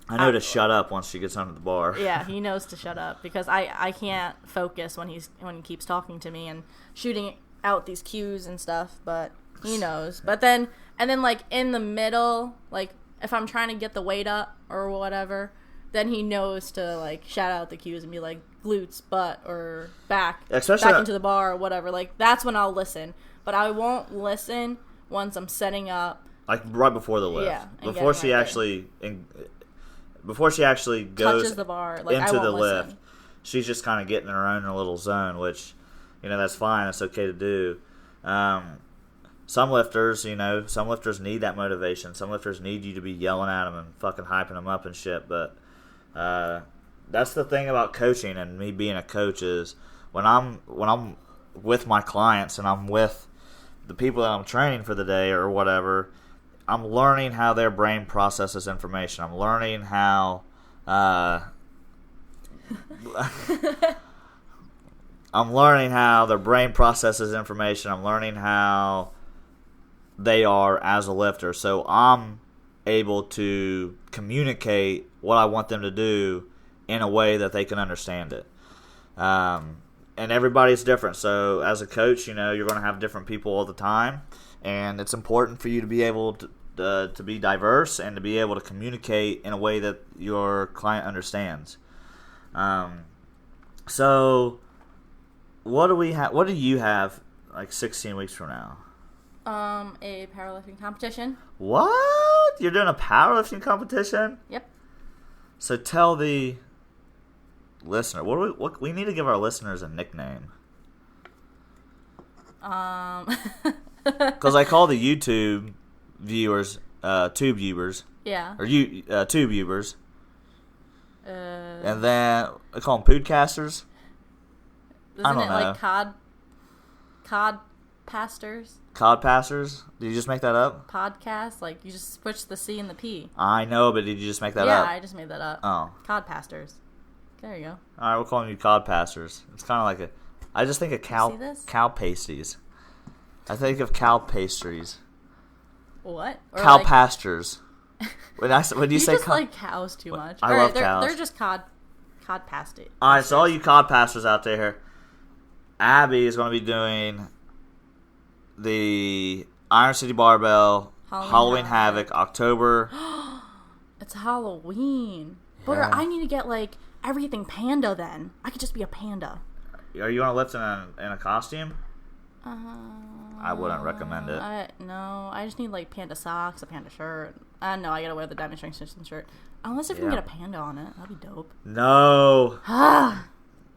I know to shut up once she gets under the bar. Yeah, he knows to shut up because I can't focus when he keeps talking to me and shooting out these cues and stuff, but he knows. But then like in the middle, like if I'm trying to get the weight up or whatever, then he knows to like shout out the cues and be like glutes, butt, or back into the bar or whatever. Like that's when I'll listen, but I won't listen once I'm setting up. Like right before the lift. Yeah. Before she actually goes touches the bar, like, into the lift, listen. She's just kind of getting in her own little zone, which, that's fine. That's okay to do. Some lifters need that motivation. Some lifters need you to be yelling at them and fucking hyping them up and shit. But that's the thing about coaching and me being a coach is when I'm with my clients and I'm with the people that I'm training for the day or whatever, I'm learning how their brain processes information. I'm learning how their brain processes information. I'm learning how they are as a lifter. So I'm able to communicate what I want them to do in a way that they can understand it. And everybody's different. So as a coach, you're going to have different people all the time. And it's important for you to be able to be diverse and to be able to communicate in a way that your client understands. So, what do we have? What do you have? Like 16 weeks from now. A powerlifting competition. What? You're doing a powerlifting competition? Yep. So tell the listener. What we need to give our listeners a nickname. Because I call the YouTube viewers tube viewers. Yeah. Or tube viewers. And then I call them podcasters. Isn't it like cod pastors? Cod pastors? Did you just make that up? Podcast? Like, you just switch the C and the P. I know, but did you just make that up? Yeah, I just made that up. Oh. Cod pastors. There you go. Alright, we're calling you cod pastors. It's kind of like I just think of cow pasties. I think of cow pastries. What? Or cow like, pastures. When you say just like cows too much. I love cows. They're just cod pasties. Alright, so all you cod pastors out there, Abby is going to be doing the Iron City Barbell Halloween Havoc October. It's Halloween. Yeah. But I need to get like everything panda then. I could just be a panda. Are you going to lift in a costume? I wouldn't recommend it. No, I just need like panda socks, a panda shirt. No, I gotta wear the Diamond Strength System shirt. Unless if we can get a panda on it, that'd be dope. No.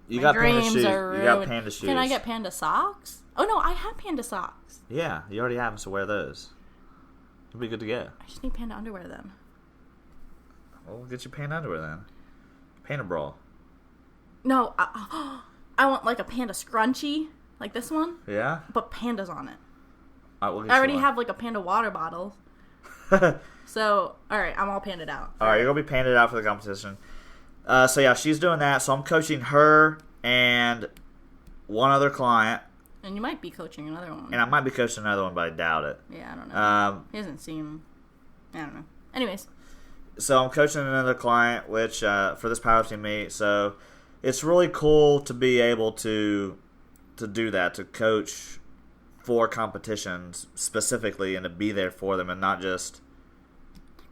You got panda shoes. You got panda shoes. Can I get panda socks? Oh no, I have panda socks. Yeah, you already have them, so wear those. It'll be good to get. I just need panda underwear then. Well, we'll get you panda underwear then. Panda bra. No, I want like a panda scrunchie, like this one. Yeah? But pandas on it. We'll I already have like a panda water bottle. So, alright, I'm all panded out. Alright, you're going to be panded out for the competition. So yeah, she's doing that. So I'm coaching her and one other client. And you might be coaching another one. And I might be coaching another one, but I doubt it. Yeah, I don't know. He hasn't seen... I don't know. Anyways. So I'm coaching another client, which for this powerlifting meet. So it's really cool to be able to do that, to coach for competitions specifically and to be there for them and not just...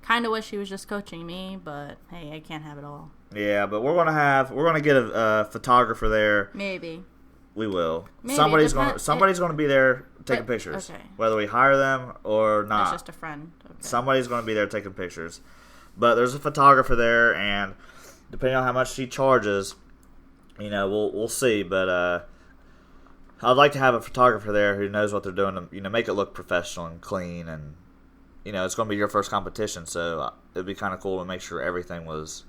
Kind of wish he was just coaching me, but hey, I can't have it all. Yeah, but we're gonna get a photographer there. Maybe. We will. Maybe. Somebody's gonna be there taking pictures. Okay. Whether we hire them or not. It's just a friend. Okay. Somebody's gonna be there taking pictures. But there's a photographer there, and depending on how much she charges, we'll see. But I'd like to have a photographer there who knows what they're doing to make it look professional and clean, and it's going to be your first competition, so it'd be kind of cool to make sure everything was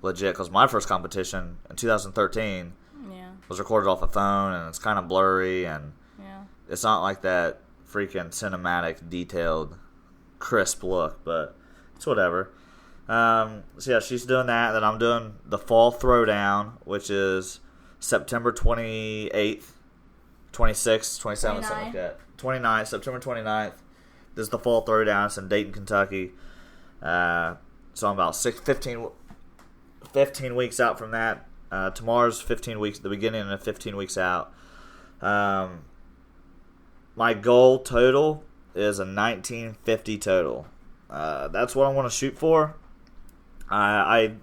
legit. Because my first competition in 2013 was recorded off a phone, and it's kind of blurry, and it's not like that freaking cinematic, detailed, crisp look, but it's whatever. So yeah, she's doing that. Then I'm doing the Fall Throwdown, which is September 28th, 26th, 27th, something like that. 29th, September 29th. This is the Fall Throwdown. It's in Dayton, Kentucky. So I'm about 15 weeks out from that. Tomorrow's 15 weeks, the beginning of 15 weeks out. My goal total is a 1950 total. That's what I want to shoot for. I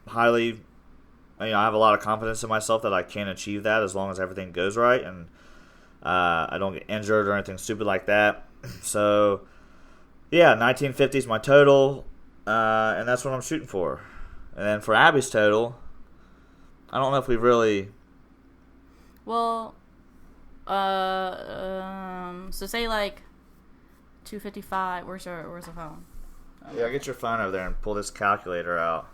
highly, I have a lot of confidence in myself that I can achieve that as long as everything goes right and I don't get injured or anything stupid like that. So, yeah, 1950 is my total, and that's what I'm shooting for. And then for Abby's total, I don't know if we really... Well, so say like 255. Where's the phone? Yeah, get your phone over there and pull this calculator out.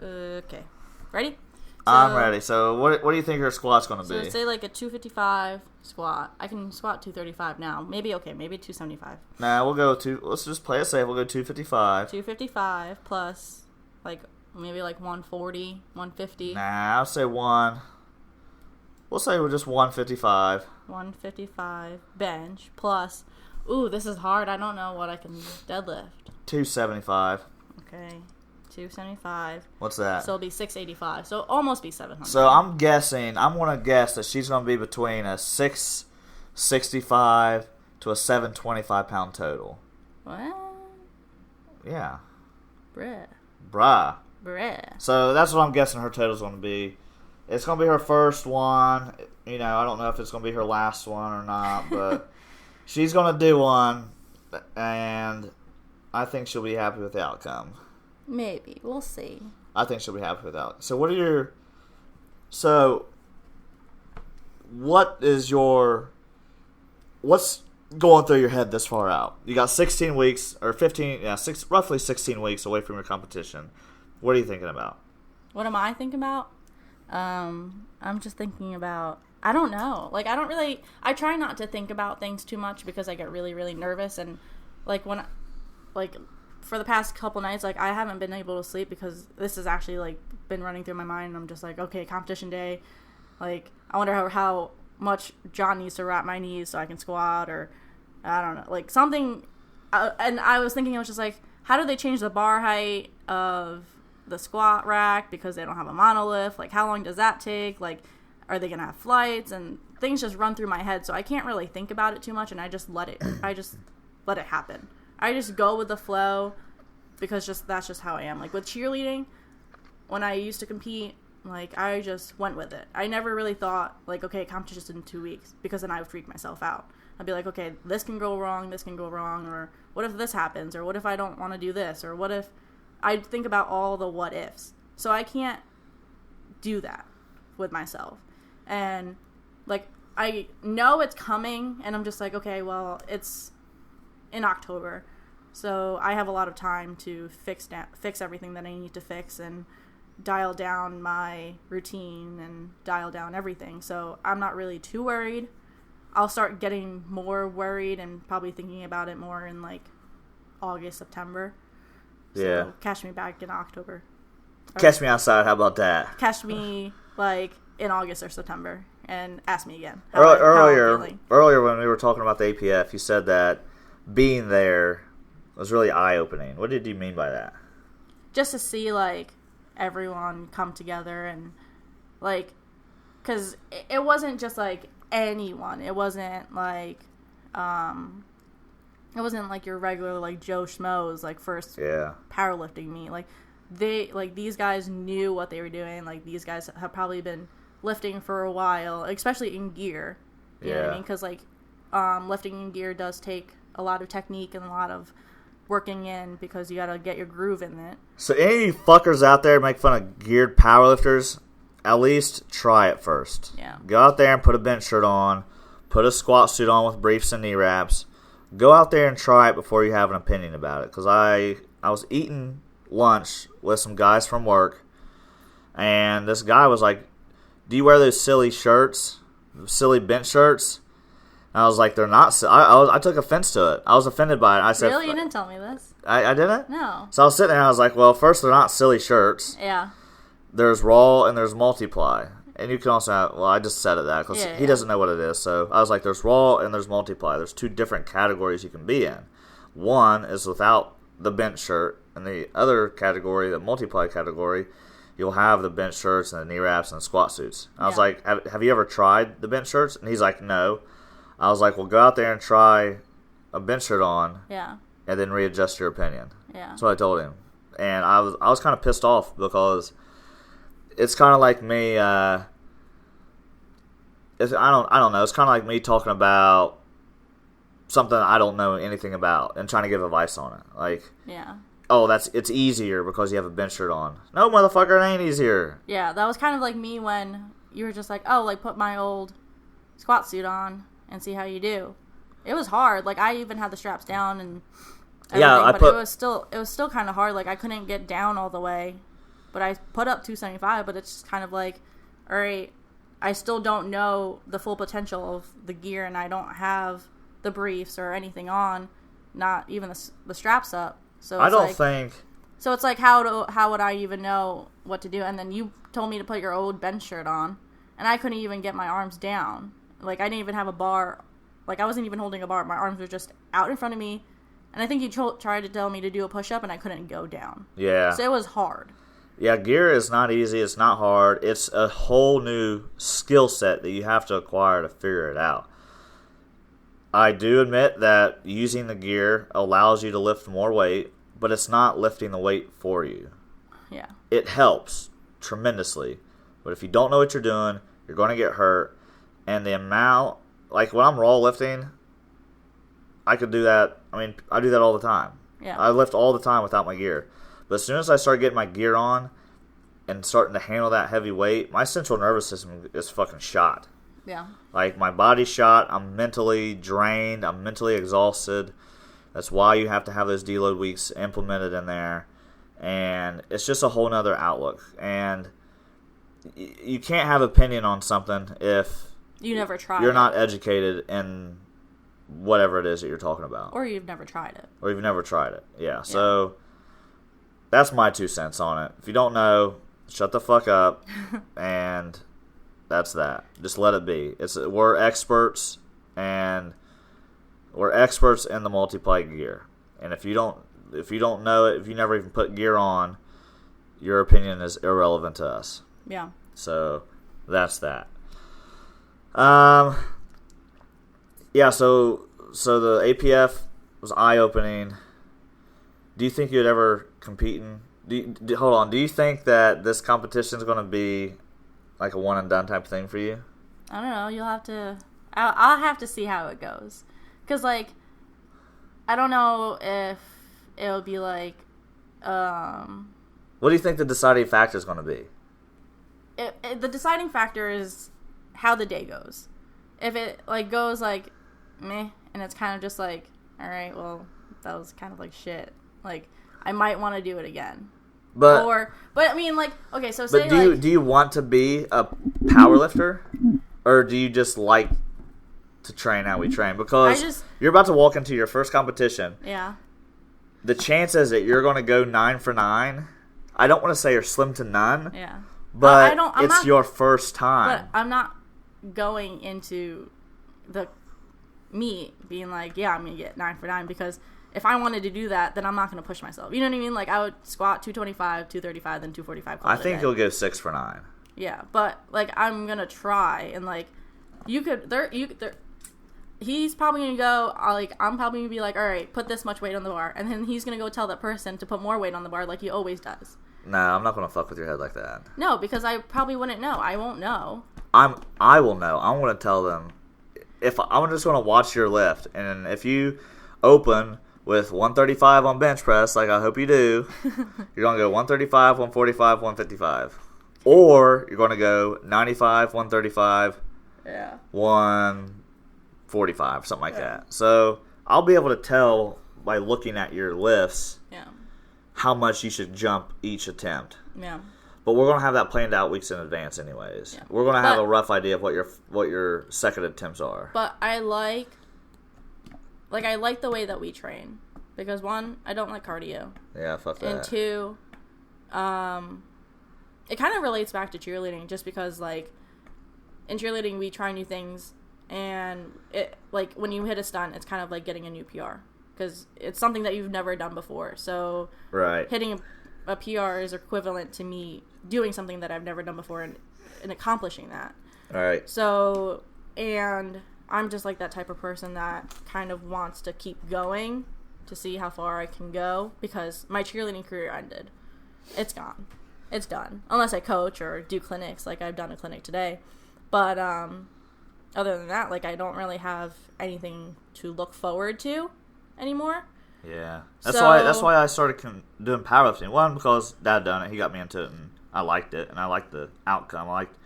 Okay. Ready? I'm ready. So what do you think her squat's going to be? So say like a 255 squat. I can squat 235 now. Maybe 275. Nah, we'll go let's just play it safe. We'll go 255. 255 plus maybe 140, 150. Nah, I'll say one. We'll say we're just 155. 155 bench plus... Ooh, this is hard. I don't know what I can deadlift. 275. Okay. 275. What's that? So it'll be 685. So it'll almost be 700. So I'm going to guess that she's going to be between a 665 to a 725-pound total. What? Yeah. Bruh. So that's what I'm guessing her total's going to be. It's going to be her first one. You know, I don't know if it's going to be her last one or not, but she's going to do one, and I think she'll be happy with the outcome. Maybe. We'll see. I think she'll be happy with that. So what's going through your head this far out? You got 16 weeks, or 15, roughly 16 weeks away from your competition. What are you thinking about? What am I thinking about? I'm just thinking about, I don't know. Like, I try not to think about things too much because I get really, really nervous. And, like, for the past couple nights, like, I haven't been able to sleep because this has actually, like, been running through my mind. And I'm just like, okay, competition day. Like, I wonder how much John needs to wrap my knees so I can squat, or, I don't know, like, something. And I was thinking, I was just like, how do they change the bar height of the squat rack because they don't have a monolift? Like, how long does that take? Like, are they gonna have flights? And things just run through my head, so I can't really think about it too much, and I just let it happen. I just go with the flow because that's just how I am. Like, with cheerleading, when I used to compete, like, I just went with it. I never really thought, like, okay, competition's in 2 weeks, because then I would freak myself out. I'd be like, okay, this can go wrong, or what if this happens, or what if I don't want to do this, or what if... I'd think about all the what ifs. So I can't do that with myself. And, like, I know it's coming, and I'm just like, okay, well, it's in October, so I have a lot of time to fix everything that I need to fix and dial down my routine and dial down everything. So I'm not really too worried. I'll start getting more worried and probably thinking about it more in, like, August, September. So yeah. Catch me back in October. Catch me outside. How about that? Catch me, like, in August or September and ask me again. Earlier when we were talking about the APF, you said that being there was really eye-opening. What did you mean by that? Just to see, like, everyone come together and, like, because it wasn't just, like, anyone. It wasn't, like, it wasn't like your regular, like, Joe Schmoes, like, first powerlifting meet. Like, these guys knew what they were doing. Like, these guys have probably been lifting for a while, especially in gear. You know what I mean? Because, like, lifting in gear does take a lot of technique and a lot of working in, because you got to get your groove in it. So any of you fuckers out there make fun of geared powerlifters, at least try it first. Yeah. Go out there and put a bench shirt on, put a squat suit on with briefs and knee wraps. Go out there and try it before you have an opinion about it. Because I was eating lunch with some guys from work, and this guy was like, do you wear those silly shirts, silly bench shirts? And I was like, they're not. I took offense to it. I was offended by it. I said, really? You didn't tell me this? I didn't? No. So I was sitting there and I was like, well, first, they're not silly shirts. Yeah. There's raw and there's multiply. And you can also have, well, I just said it that because he doesn't know what it is. So I was like, there's raw and there's multiply. There's two different categories you can be in. One is without the bench shirt, and the other category, the multiply category, you'll have the bench shirts and the knee wraps and the squat suits. And I was like, have you ever tried the bench shirts? And he's like, no. I was like, well, go out there and try a bench shirt on. Yeah. And then readjust your opinion. Yeah. That's what I told him. And I was kind of pissed off because it's kind of like me. I don't know. It's kind of like me talking about something I don't know anything about and trying to give advice on it. Like, it's easier because you have a bench shirt on. No, motherfucker, it ain't easier. Yeah, that was kind of like me when you were just like, oh, like, put my old squat suit on and see how you do. It was hard. Like, I even had the straps down and everything, but it was still kind of hard. Like, I couldn't get down all the way, but I put up 275. But it's just kind of like, all right, I still don't know the full potential of the gear, and I don't have the briefs or anything on, not even the straps up. So So it's like, how would I even know what to do? And then you told me to put your old bench shirt on, and I couldn't even get my arms down. Like, I didn't even have a bar. Like, I wasn't even holding a bar. My arms were just out in front of me. And I think you tried to tell me to do a push-up, and I couldn't go down. Yeah. So it was hard. Yeah, gear is not easy. It's not hard. It's a whole new skill set that you have to acquire to figure it out. I do admit that using the gear allows you to lift more weight, but it's not lifting the weight for you. Yeah. It helps tremendously, but if you don't know what you're doing, you're going to get hurt. And the amount, like when I'm raw lifting, I could do that. I mean, I do that all the time. Yeah. I lift all the time without my gear. But as soon as I start getting my gear on and starting to handle that heavy weight, my central nervous system is fucking shot. Yeah. Like, my body's shot. I'm mentally drained. I'm mentally exhausted. That's why you have to have those deload weeks implemented in there. And it's just a whole nother outlook. And you can't have opinion on something if you never tried you're not educated in whatever it is that you're talking about. Or you've never tried it. Or you've never tried it. Yeah. So that's my 2 cents on it. If you don't know, shut the fuck up. And that's that. Just let it be. We're experts, and we're experts in the multiply gear. And if you don't know it, if you never even put gear on, your opinion is irrelevant to us. Yeah. So that's that. Yeah. So the APF was eye opening. Do you think you'd ever compete in? Hold on. Do you think that this competition is going to be like a one and done type thing for you? I don't know. You'll have to. I'll have to see how it goes. Cause like, I don't know if it'll be like. What do you think the deciding factor is going to be? The deciding factor is how the day goes. If it like goes like meh, and it's kind of just like, all right, well, that was kind of like shit. Like, I might want to do it again. But I mean, like, okay, so say do you want to be a power lifter, or do you just like to train how we train? Because you're about to walk into your first competition. Yeah. The chances that you're going to go 9 for 9, I don't want to say are slim to none. Yeah. But it's your first time. But I'm not going into the meet being like, yeah, I'm going to get 9 for 9, because if I wanted to do that, then I'm not going to push myself. You know what I mean? Like, I would squat 225, 235, then 245. I think you'll go 6 for 9. Yeah, but like, I'm going to try, and like, he's probably going to go, like, I'm probably going to be like, all right, put this much weight on the bar, and then he's going to go tell that person to put more weight on the bar like he always does. No, I'm not going to fuck with your head like that. No, because I probably wouldn't know. I won't know. I will know. I want to tell them. I'm just going to watch your lift, and if you open with 135 on bench press, like I hope you do, you're going to go 135, 145, 155. Or you're going to go 95, 135, 145, something like that. So I'll be able to tell by looking at your lifts how much you should jump each attempt. Yeah. But we're going to have that planned out weeks in advance anyways. Yeah. We're going to have a rough idea of what your second attempts are. But I like the way that we train. Because 1, I don't like cardio. Yeah, fuck that. And 2, it kind of relates back to cheerleading, just because like in cheerleading we try new things, and it, like, when you hit a stunt, it's kind of like getting a new PR. Because it's something that you've never done before. So hitting a PR is equivalent to me doing something that I've never done before and accomplishing that. All right. So, and I'm just like that type of person that kind of wants to keep going to see how far I can go, because my cheerleading career ended. It's gone. It's done. Unless I coach or do clinics, like I've done a clinic today. But other than that, like, I don't really have anything to look forward to anymore. Yeah, that's why I started doing powerlifting. 1, because Dad done it, he got me into it, and I liked it, and I liked the outcome. I liked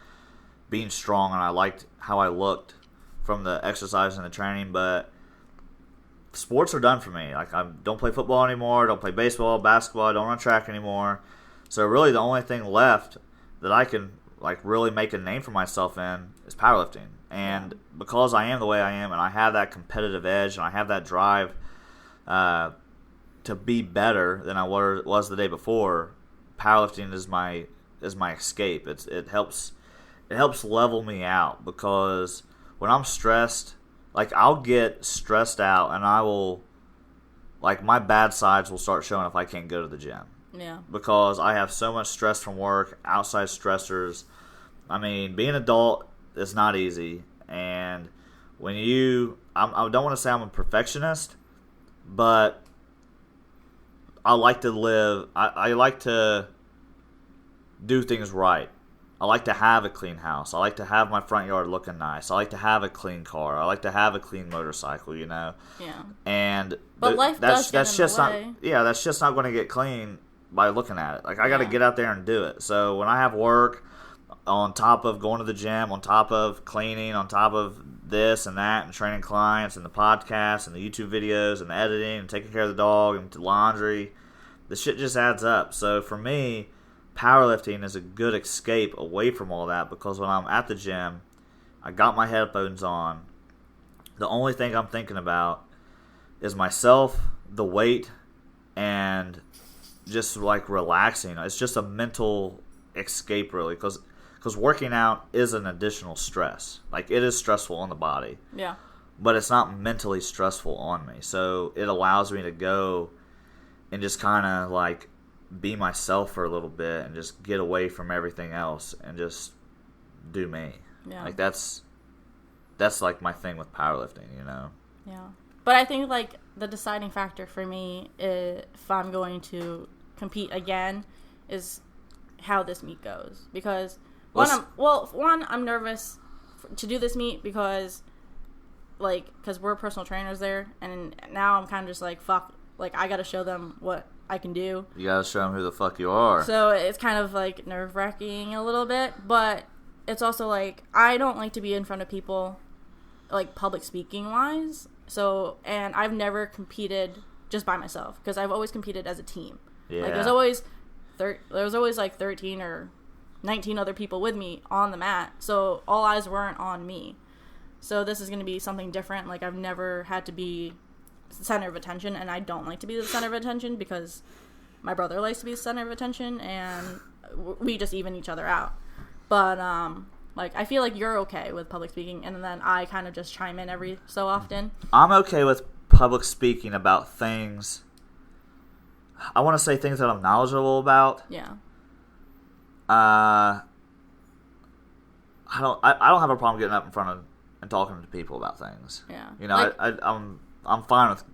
being strong, and I liked how I looked from the exercise and the training. But sports are done for me. Like, I don't play football anymore, don't play baseball, basketball, I don't run track anymore. So really, the only thing left that I can like really make a name for myself in is powerlifting. And because I am the way I am, and I have that competitive edge, and I have that drive to be better than I was the day before, powerlifting is my escape. It helps level me out, because when I'm stressed, like, I'll get stressed out, and I will, like, my bad sides will start showing if I can't go to the gym. Yeah. Because I have so much stress from work, outside stressors. I mean, being an adult is not easy, and when you I don't want to say I'm a perfectionist, but I like to live. I like to do things right. I like to have a clean house. I like to have my front yard looking nice. I like to have a clean car. I like to have a clean motorcycle. Yeah. And but life that's does just get in the way. not. Yeah, that's just not going to get clean by looking at it. Like I got to get out there and do it. So when I have work, on top of going to the gym, on top of cleaning, on top of this and that, and training clients, and the podcasts, and the YouTube videos, and the editing, and taking care of the dog, and the laundry, the shit just adds up. So for me, powerlifting is a good escape away from all that, because when I'm at the gym, I got my headphones on. The only thing I'm thinking about is myself, the weight, and just like relaxing. It's just a mental escape, really, because working out is an additional stress. Like, it is stressful on the body. Yeah. But it's not mentally stressful on me. So it allows me to go and just kind of, like, be myself for a little bit and just get away from everything else and just do me. Yeah. Like, that's like, my thing with powerlifting, Yeah. But I think, like, the deciding factor for me, if I'm going to compete again, is how this meet goes. Because... I'm nervous to do this meet because we're personal trainers there, and now I'm kind of just like, fuck, like, I got to show them what I can do. You got to show them who the fuck you are. So it's kind of, like, nerve-wracking a little bit, but it's also, like, I don't like to be in front of people, like, public speaking-wise, and I've never competed just by myself, because I've always competed as a team. Yeah. Like, there's always, like, 13 or 19 other people with me on the mat, so all eyes weren't on me. So this is going to be something different. Like, I've never had to be the center of attention, and I don't like to be the center of attention because my brother likes to be the center of attention, and we just even each other out. But like, I feel like you're okay with public speaking, and then I kind of just chime in every so often. I'm okay with public speaking about things. I want to say things that I'm knowledgeable about. Yeah. I don't have a problem getting up in front of and talking to people about things. Yeah. Like, I'm fine with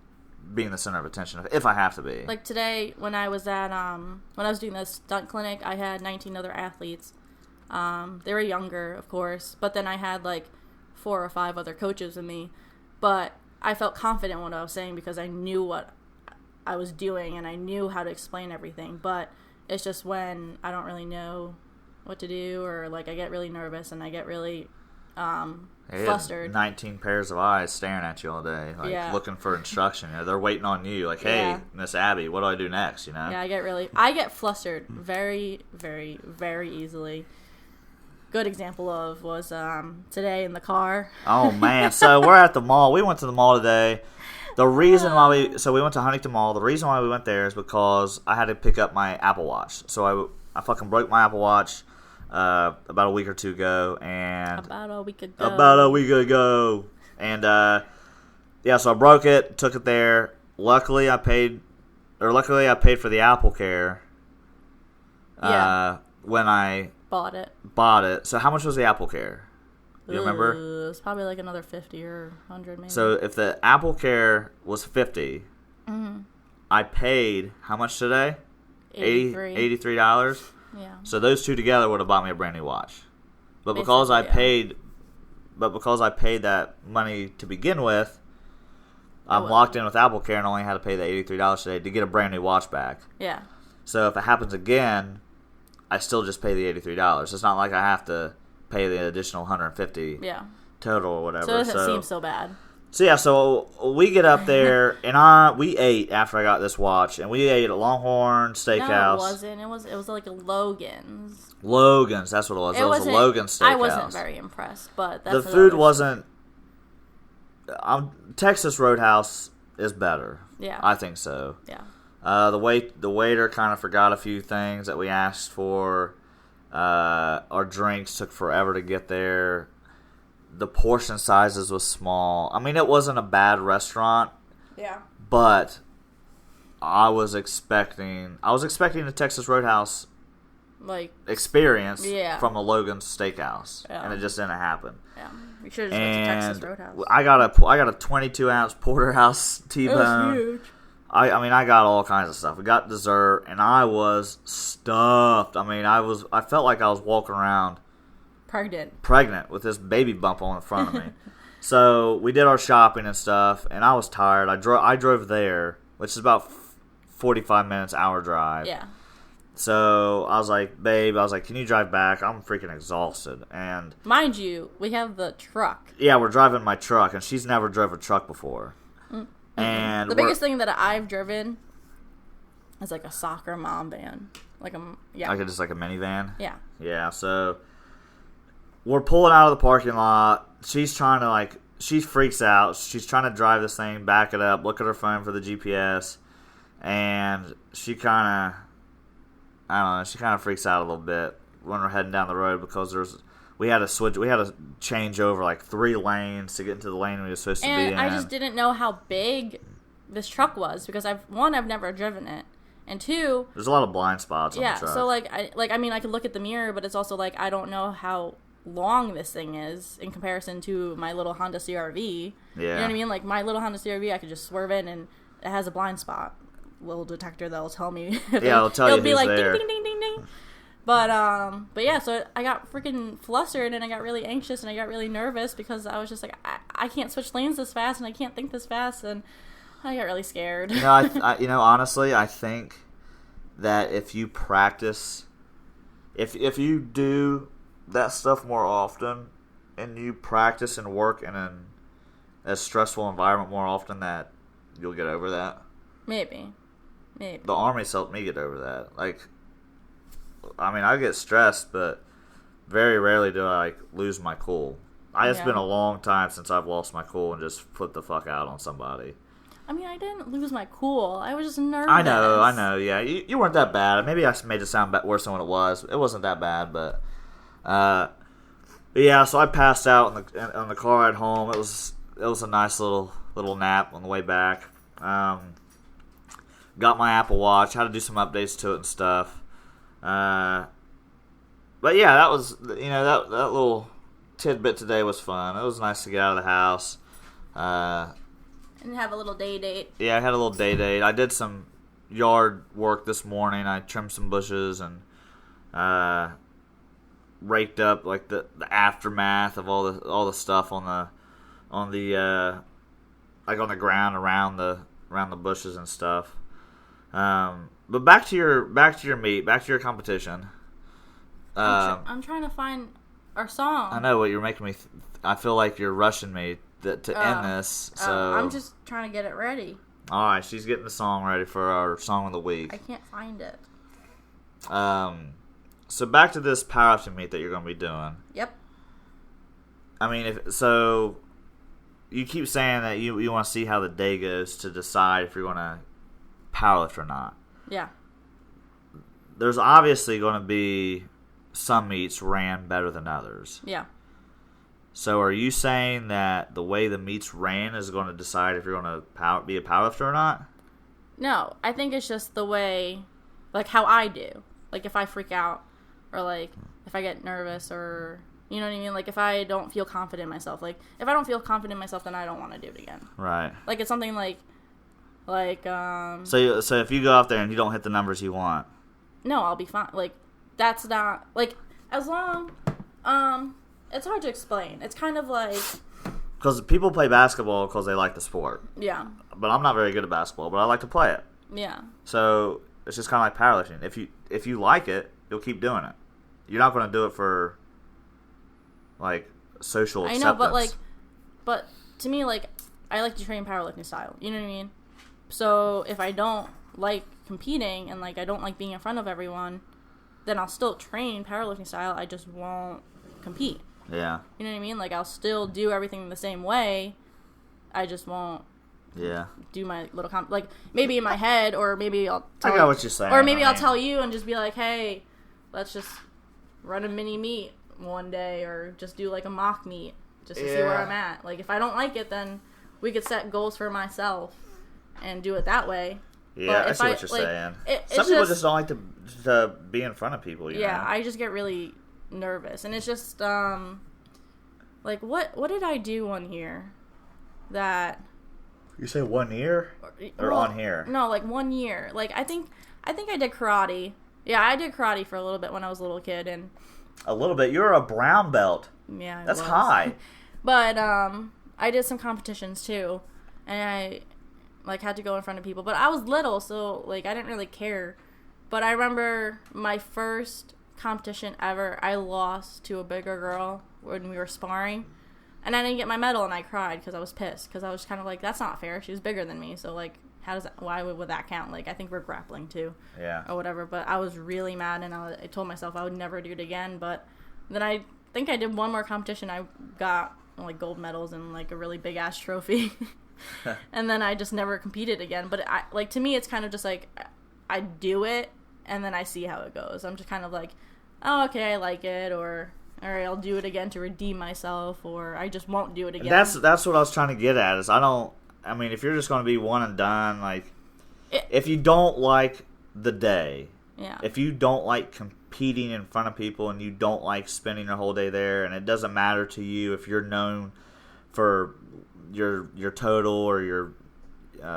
being the center of attention if I have to be. Like today, when I was at when I was doing this stunt clinic, I had 19 other athletes. They were younger, of course, but then I had like 4 or 5 other coaches with me. But I felt confident in what I was saying because I knew what I was doing and I knew how to explain everything. But it's just when I don't really know what to do, or like I get really nervous and I get really flustered. 19 pairs of eyes staring at you all day, like looking for instruction. They're waiting on you, like, hey, Miss Abby, what do I do next? Yeah, I get flustered very, very, very easily. Good example was today in the car. Oh man, so we're at the mall. We went to the mall today. The reason why we went to Huntington Mall. The reason why we went there is because I had to pick up my Apple Watch. So I fucking broke my Apple Watch about a week or two ago, and about a week ago, and so I broke it, took it there. Luckily, I paid for the Apple Care. When I bought it. So how much was the Apple Care? Do you remember? It was probably like another 50 or 100 maybe. So if the Apple Care was 50, I paid how much today? $83. Yeah. So those two together would have bought me a brand new watch. But because I paid that money to begin with, I'm locked in with Apple Care and only had to pay the $83 today to get a brand new watch back. Yeah. So if it happens again, I still just pay the $83. It's not like I have to pay the additional $150 total or whatever. So it doesn't seem so bad. So we get up there and we ate after I got this watch, and we ate at Longhorn Steakhouse. No, it wasn't. It was like a Logan's. Logan's, that's what it was. It was a Logan's Steakhouse. I wasn't very impressed, but that's the food wasn't. Texas Roadhouse is better. Yeah, I think so. Yeah. The waiter kind of forgot a few things that we asked for. Our drinks took forever to get there. The portion sizes was small. I mean, it wasn't a bad restaurant. Yeah. But I was expecting a Texas Roadhouse like experience from a Logan's Steakhouse, and it just didn't happen. Yeah. We should have just went to Texas Roadhouse. I got a 22-ounce porterhouse T-bone. That was huge. I mean, I got all kinds of stuff. We got dessert, and I was stuffed. I mean, I felt like I was walking around pregnant with this baby bump on the front of me. So we did our shopping and stuff, and I was tired. I drove there, which is about 45 minutes, hour drive. Yeah. So I was like, babe, can you drive back? I'm freaking exhausted. And mind you, we have the truck. Yeah, we're driving my truck, and she's never drove a truck before. Mm-hmm. And the biggest thing that I've driven is like a soccer mom van. Like just like a minivan? Yeah. Yeah, so we're pulling out of the parking lot. She's trying to she freaks out. She's trying to drive this thing, back it up, look at her phone for the GPS, and she kind of freaks out a little bit when we're heading down the road because we had to change over like 3 lanes to get into the lane we were supposed to be in. And I just didn't know how big this truck was because I've never driven it, and 2, there's a lot of blind spots on the truck. So I could look at the mirror, but it's also like I don't know how long this thing is in comparison to my little Honda CR-V. Yeah. You know what I mean? Like my little Honda CR-V, I could just swerve in and it has a blind spot little detector that'll tell me. It'll tell you who's there. It'll be like ding ding ding ding ding. But yeah, so I got freaking flustered and I got really anxious and I got really nervous because I was just like, I can't switch lanes this fast and I can't think this fast, and I got really scared. Honestly, I think that if you practice, if you do that stuff more often and you practice and work in a stressful environment more often, that you'll get over that. Maybe. The Army's helped me get over that. I get stressed, but very rarely do I lose my cool. It's been a long time since I've lost my cool and just flipped the fuck out on somebody. I mean, I didn't lose my cool. I was just nervous. I know. Yeah, you weren't that bad. Maybe I made it sound worse than what it was. It wasn't that bad, but yeah. So I passed out on the car ride home. It was a nice little nap on the way back. Got my Apple Watch. Had to do some updates to it and stuff. But yeah, that was that little tidbit today was fun. It was nice to get out of the house. And have a little day date. Yeah, I had a little day date. I did some yard work this morning. I trimmed some bushes and raked up the aftermath of all the stuff on the on the ground around the bushes and stuff. But back to your meet, back to your competition. I'm trying to find our song. I know what you're making me. I feel like you're rushing me to end this. So I'm just trying to get it ready. All right, she's getting the song ready for our song of the week. I can't find it. So back to this powerlifting meet that you're going to be doing. Yep. I mean, you keep saying that you want to see how the day goes to decide if you're going to powerlift or not. Yeah. There's obviously going to be some meets ran better than others. Yeah. So are you saying that the way the meets ran is going to decide if you're going to be a powerlifter or not? No, I think it's just the way, how I do. If I freak out or, if I get nervous or, you know what I mean? If I don't feel confident in myself. If I don't feel confident in myself, then I don't want to do it again. Right. It's something So if you go out there and you don't hit the numbers you want. No, I'll be fine. That's not, as long, it's hard to explain. It's kind of because people play basketball because they like the sport. Yeah. But I'm not very good at basketball, but I like to play it. Yeah. So it's just kind of like powerlifting. If you like it, you'll keep doing it. You're not going to do it for social acceptance. I know, but to me, I like to train powerlifting style. You know what I mean? So if I don't like competing and I don't like being in front of everyone, then I'll still train powerlifting style. I just won't compete. Yeah. You know what I mean? I'll still do everything the same way. I just won't. Yeah. Do my little maybe in my head, or maybe I'll. I got what you're saying. Or maybe I'll tell you and just be like, hey, let's just run a mini meet one day, or just do a mock meet just to see where I'm at. If I don't like it, then we could set goals for myself and do it that way. Yeah, I see what you're saying. Some people just don't like to be in front of people. You know? I just get really nervous, and it's just Like, what did I do one year that... You say 1 year? Or on here? No, like 1 year. Like, I think I did karate. Yeah, I did karate for a little bit when I was a little kid, and... A little bit? You're a brown belt. Yeah, That's high. But, I did some competitions, too, and I, like, had to go in front of people. But I was little, so, like, I didn't really care. But I remember my first competition ever, I lost to a bigger girl when we were sparring. And I didn't get my medal, and I cried because I was pissed. Because I was kind of like, that's not fair. She was bigger than me, so, like, why would that count? Like, I think we're grappling, too. Yeah. Or whatever. But I was really mad, and I told myself I would never do it again. But then I think I did one more competition. I got, like, gold medals and, like, a really big-ass trophy. And then I just never competed again. But, to me, it's kind of just, like, I do it, and then I see how it goes. I'm just kind of like, oh, okay, I like it, or... All right, I'll do it again to redeem myself, or I just won't do it again. That's what I was trying to get at. Is if you're just going to be one and done, like, if you don't like the day, yeah. If you don't like competing in front of people, and you don't like spending your whole day there, and it doesn't matter to you if you're known for your total or your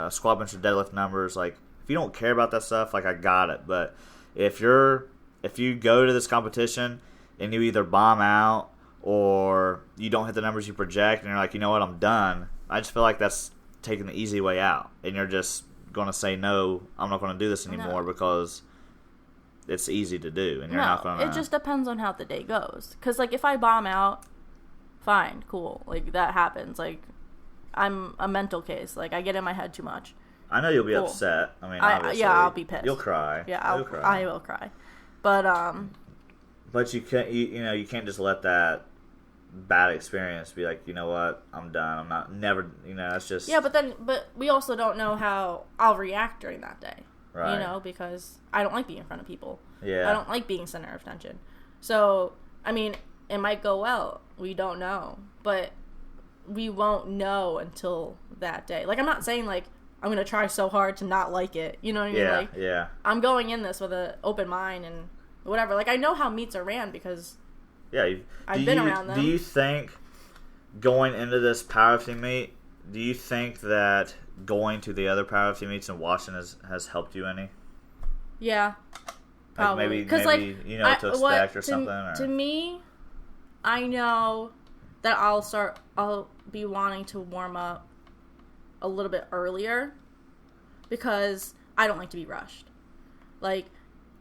squat, bench, or deadlift numbers, like, if you don't care about that stuff, like, I got it. But if you go to this competition and you either bomb out or you don't hit the numbers you project and you're like, you know what, I'm done, I just feel like that's taking the easy way out. And you're just going to say, no, I'm not going to do this anymore because it's easy to do. And you're not going to... It just depends on how the day goes. Because, like, if I bomb out, fine, cool. Like, that happens. Like, I'm a mental case. Like, I get in my head too much. I know you'll be upset. I mean, obviously. Yeah, I'll be pissed. You'll cry. Yeah, I will cry. But you can't, you can't just let that bad experience be like, you know what, I'm done. I'm not, never, that's just... Yeah, but we also don't know how I'll react during that day. Right. Because I don't like being in front of people. Yeah. I don't like being center of attention. So, I mean, it might go well. We don't know. But we won't know until that day. Like, I'm not saying, like, I'm going to try so hard to not like it. You know what I mean? Yeah, like, yeah. I'm going in this with an open mind and... whatever. Like, I know how meets are ran because I've been around them. Do you think going into this powerlifting meet, do you think that going to the other powerlifting meets and watching has helped you any? Yeah. Probably. Like maybe you know what to expect or something? Or? To me, I know that I'll be wanting to warm up a little bit earlier because I don't like to be rushed. Like,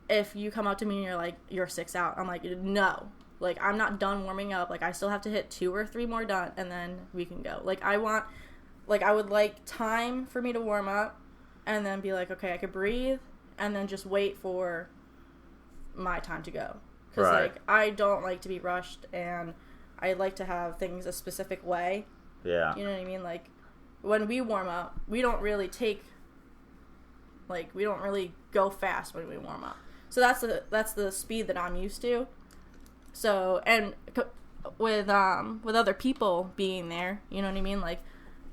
if you come up to me and you're like, you're 6 out, I'm like, no. Like, I'm not done warming up. Like, I still have to hit 2 or 3 more done, and then we can go. Like, I would like time for me to warm up, and then be like, okay, I could breathe, and then just wait for my time to go. Because, like, I don't like to be rushed, and I like to have things a specific way. Yeah. You know what I mean? Like, when we warm up, we don't really go fast when we warm up. So that's the speed that I'm used to. So, and with other people being there, you know what I mean? Like,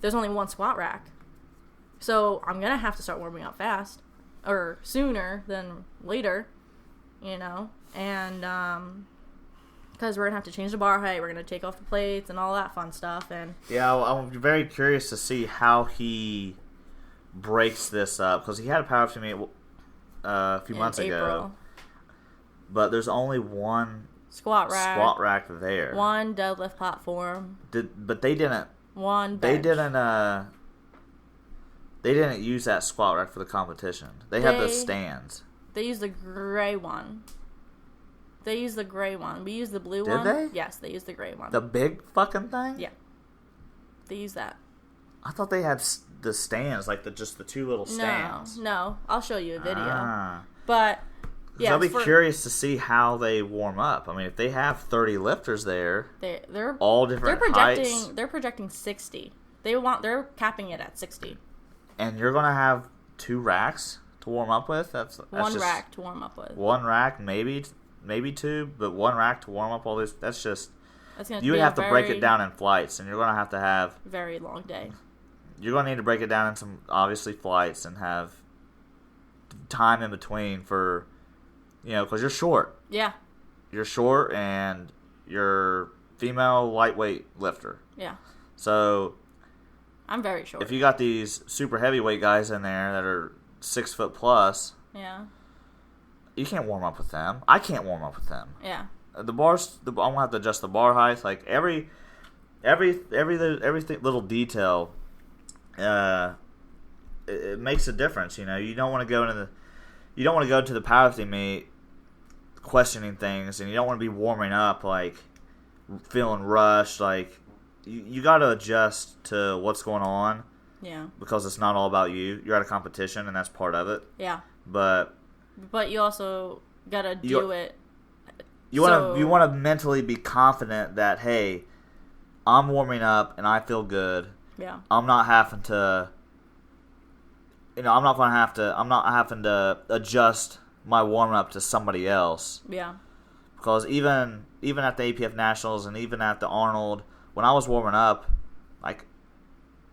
there's only one squat rack. So I'm going to have to start warming up fast. Or sooner than later, And, because we're going to have to change the bar height, we're going to take off the plates and all that fun stuff. And yeah, I'm very curious to see how he breaks this up. Because he had a powerlifting meet a few months ago, but there's only one squat rack there, one deadlift platform. But they didn't. One bench. They didn't use that squat rack for the competition. They had the stands. They used the gray one. We used the blue one. Did they? Yes, they used the gray one. The big fucking thing? Yeah. They used that. I thought they had the stands, like just the 2 little stands. No. I'll show you a video. But, yeah. I'll be curious to see how they warm up. I mean, if they have 30 lifters there, they're all different heights. They're projecting 60. They're capping it at 60. And you're going to have 2 racks to warm up with? That's one rack to warm up with. One rack, maybe 2, but 1 rack to warm up all this. That's just... You would have to break it down in flights, and you're going to have... Very long day. You're going to need to break it down in some, obviously, flights and have time in between for, because you're short. Yeah. You're short, and you're female lightweight lifter. Yeah. So I'm very short. if you got these super heavyweight guys in there that are 6 foot plus, yeah, you can't warm up with them. I can't warm up with them. Yeah. The bars, I'm gonna have to adjust the bar height. Like every little detail, it makes a difference. You know, you don't want to go into the powerlifting meet questioning things, and you don't want to be warming up like feeling rushed. Like you got to adjust to what's going on. Yeah. Because it's not all about you. You're at a competition, and that's part of it. Yeah. But you also gotta do it. You want to mentally be confident that, hey, I'm warming up and I feel good. Yeah. I'm not having to. I'm not having to adjust my warm up to somebody else. Yeah. Because even at the APF Nationals and even at the Arnold, when I was warming up, like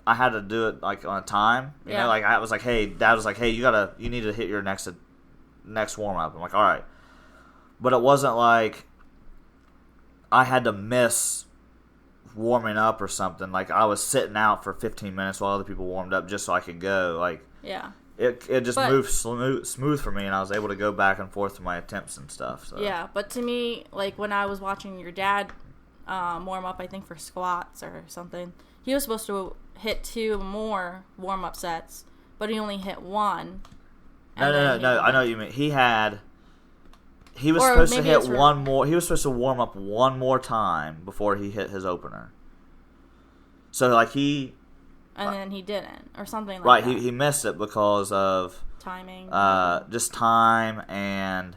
I had to do it like on a time. You know, like I was like, hey, Dad was like, hey, you need to hit your next warm up. I'm like, all right. But it wasn't like I had to miss warming up or something. Like I was sitting out for 15 minutes while other people warmed up just so I could go. Like it just moved smooth for me, and I was able to go back and forth to my attempts and stuff. So. Yeah, but to me, like when I was watching your dad warm up, I think for squats or something, he was supposed to hit 2 more warm up sets, but he only hit 1. No. I know what you mean. He was supposed to hit one more. He was supposed to warm up one more time before he hit his opener. So like and then he didn't, or something like that. Right, he missed it because of timing. Just time, and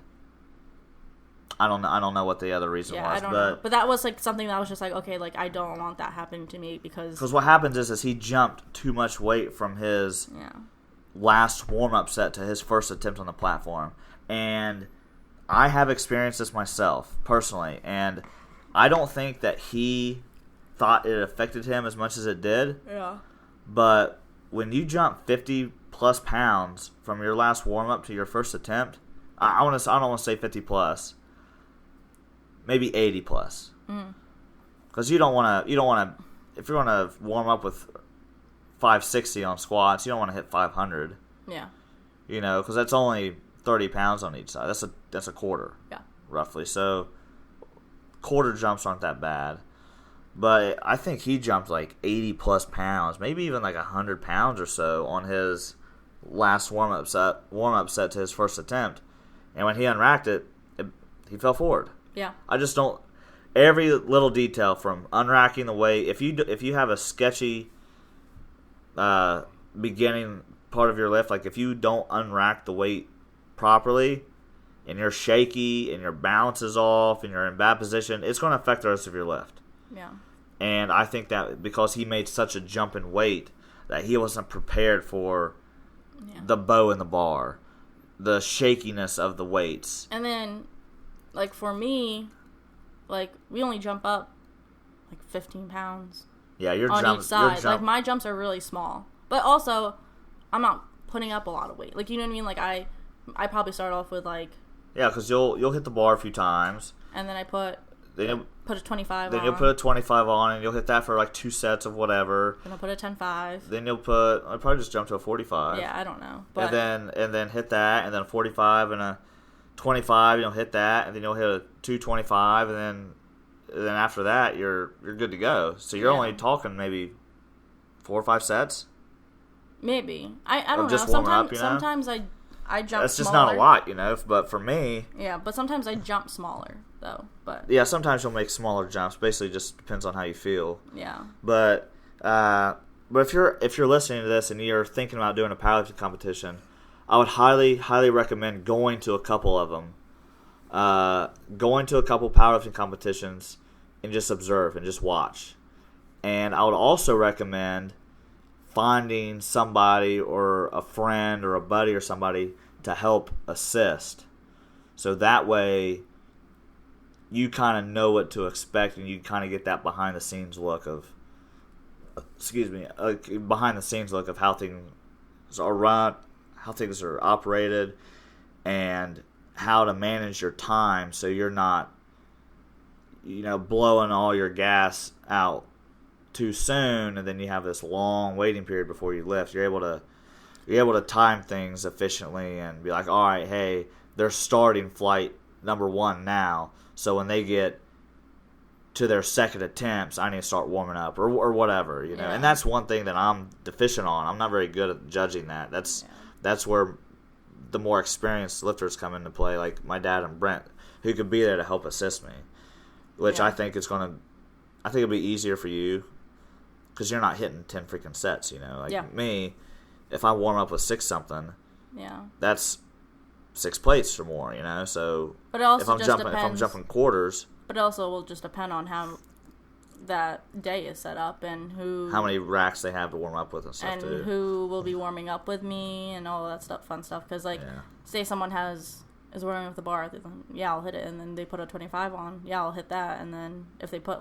I don't know what the other reason was. I don't know. But that was like something that was just like, okay, like I don't want that happening to me because what happens is he jumped too much weight from his last warm up set to his first attempt on the platform, and I have experienced this myself, personally, and I don't think that he thought it affected him as much as it did. Yeah. But when you jump 50-plus pounds from your last warm-up to your first attempt, I don't want to say 50-plus, maybe 80-plus. Because you don't want to, if you're going to warm up with 560 on squats, you don't want to hit 500. Yeah. You know, because that's only 30 pounds on each side. That's a quarter. Yeah. Roughly. So quarter jumps aren't that bad. But I think he jumped like 80 plus pounds, maybe even like 100 pounds or so on his last warm up set to his first attempt. And when he unracked it, he fell forward. Yeah. I just don't. Every little detail from unracking the weight. If you have a sketchy beginning part of your lift, like if you don't unrack the weight properly, and you're shaky, and your balance is off, and you're in bad position, it's going to affect the rest of your lift. Yeah. And I think that because he made such a jump in weight, that he wasn't prepared for the bow in the bar, the shakiness of the weights. And then, like for me, like we only jump up like 15 pounds. Yeah, your on jump, each side. Like my jumps are really small, but also I'm not putting up a lot of weight. Like you know what I mean? Like I probably start off with like because you'll hit the bar a few times, and then I put a 25 then on. you'll put a 25 on, and you'll hit that for like 2 sets of whatever. Then I'll put a 10-5. Then I'll probably just jump to a 45. Yeah, I don't know. But and then hit that, and then a 45 and a 25, and you'll hit that, and then you'll hit a 225, and then after that you're good to go. So you're only talking maybe 4 or 5 sets. Maybe I don't know. Sometimes I jump. That's just smaller. Not a lot, you know. But for me, but sometimes I jump smaller though. But sometimes you'll make smaller jumps. Basically, just depends on how you feel. Yeah. But if you're listening to this and you're thinking about doing a powerlifting competition, I would highly recommend going to a couple of them. Going to a couple powerlifting competitions and just observe and just watch. And I would also recommend finding somebody or a friend or a buddy or somebody to help assist. So that way you kind of know what to expect, and you kind of get that behind the scenes look of how things are run, how things are operated, and how to manage your time so you're not blowing all your gas out too soon, and then you have this long waiting period before you lift. You're able to time things efficiently and be like, all right, hey, they're starting flight number 1 now, so when they get to their second attempts, I need to start warming up or whatever, Yeah. And that's one thing that I'm deficient on. I'm not very good at judging that. That's where the more experienced lifters come into play, like my dad and Brent, who could be there to help assist me, which I think it'll be easier for you because you're not hitting 10 freaking sets, Like me, if I warm up with 6 something, that's 6 plates or more, So but it also if I'm jumping quarters. But it also will just depend on how that day is set up and how many racks they have to warm up with and stuff, and who will be warming up with me and all that fun stuff. Because, say someone is warming up the bar, I'll hit it, and then they put a 25 on, I'll hit that, and then if they put,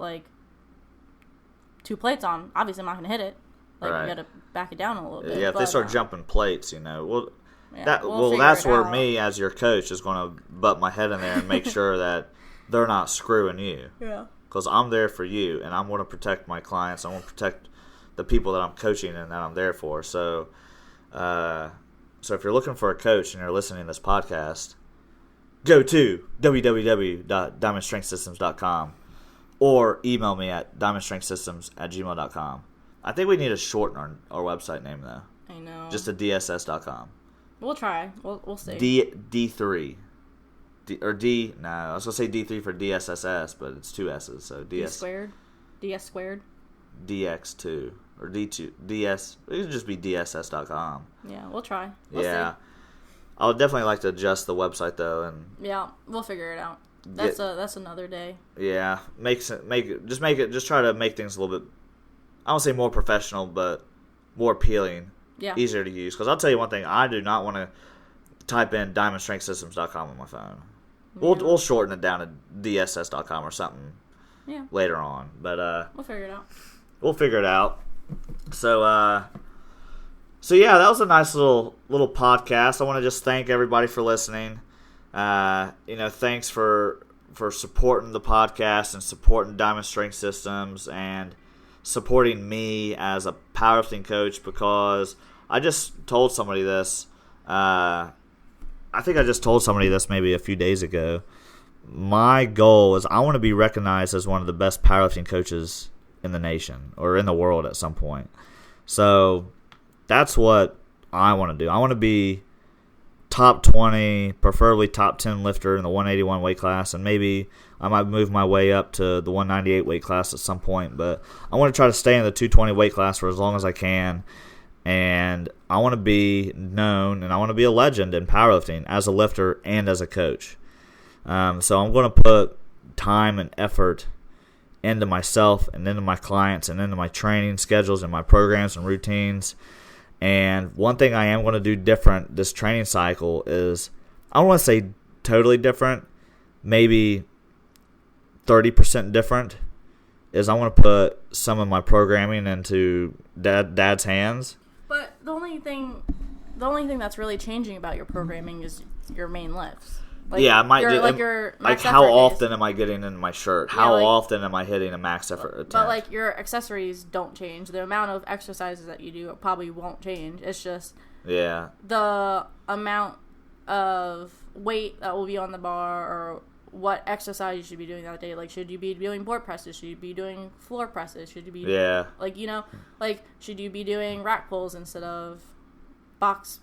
2 plates on, obviously I'm not going to hit it. Right. You got to back it down a little bit. Yeah, if they start jumping plates, we'll that's where me as your coach is going to butt my head in there and make sure that they're not screwing you. Yeah. Because I'm there for you, and I'm going to protect my clients. I want to protect the people that I'm coaching and that I'm there for. So, if you're looking for a coach and you're listening to this podcast, go to www.diamondstrengthsystems.com or email me at diamondstrengthsystems@gmail.com. I think we need to shorten our website name, though. I know. Just to DSS.com. We'll try. We'll see. D3. I was going to say D3 for DSSS, but it's 2 S's, so DS squared? DS squared? DX2, or D2, DS, it could just be DSS.com. Yeah, we'll try. We'll see. I would definitely like to adjust the website, though, and... Yeah, we'll figure it out. That's another day. Yeah, just try to make things a little bit, I don't say more professional, but more appealing, easier to use, because I'll tell you one thing, I do not want to type in diamondstrengthsystems.com on my phone. We'll shorten it down to DSS.com or something later on. But we'll figure it out. So that was a nice little podcast. I want to just thank everybody for listening. Thanks for supporting the podcast and supporting Diamond Strength Systems and supporting me as a powerlifting coach, because I just told somebody this. I think I just told somebody this maybe a few days ago. My goal is I want to be recognized as one of the best powerlifting coaches in the nation or in the world at some point. So that's what I want to do. I want to be top 20, preferably top 10 lifter in the 181 weight class, and maybe I might move my way up to the 198 weight class at some point. But I want to try to stay in the 220 weight class for as long as I can. And I want to be known, and I want to be a legend in powerlifting as a lifter and as a coach. So I'm going to put time and effort into myself and into my clients and into my training schedules and my programs and routines. And one thing I am going to do different this training cycle is, I don't want to say totally different, maybe 30% different, is I want to put some of my programming into Dad's hands. But the only thing that's really changing about your programming is your main lifts. I might do your max how effort often days. Am I getting in my shirt? How often am I hitting a max effort attempt? But your accessories don't change. The amount of exercises that you do probably won't change. It's just the amount of weight that will be on the bar, or what exercise you should be doing that day. Should you be doing board presses? Should you be doing floor presses? Should you be should you be doing rack pulls instead of box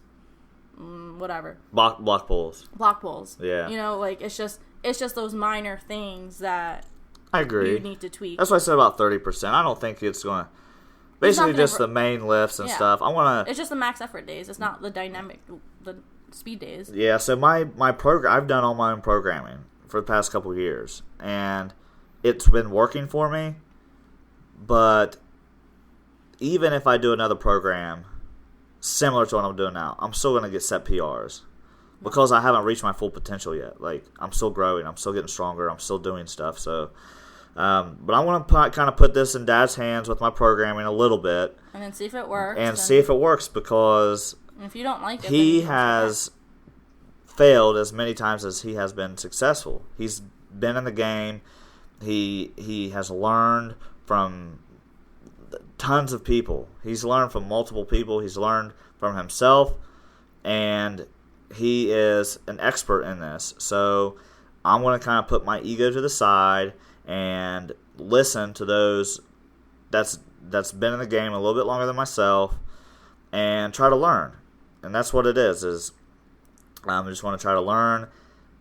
whatever. Block pulls. Yeah. It's just those minor things that I agree. You need to tweak. That's why I said about 30%. I don't think it's going to... Basically just the main lifts and stuff. It's just the max effort days. It's not the the speed days. Yeah, so my program... I've done all my own programming for the past couple years, and it's been working for me, but even if I do another program similar to what I'm doing now, I'm still going to get set PRs because I haven't reached my full potential yet. I'm still growing. I'm still getting stronger. I'm still doing stuff. So, but I want to kind of put this in Dad's hands with my programming a little bit. And then see if it works. And see if it works, because if you don't like it, he has failed as many times as he has been successful. He's been in the game. He has learned from tons of people. He's learned from multiple people. He's learned from himself, and he is an expert in this. So I'm going to kind of put my ego to the side and listen to those that's been in the game a little bit longer than myself and try to learn. And that's what it is I just want to try to learn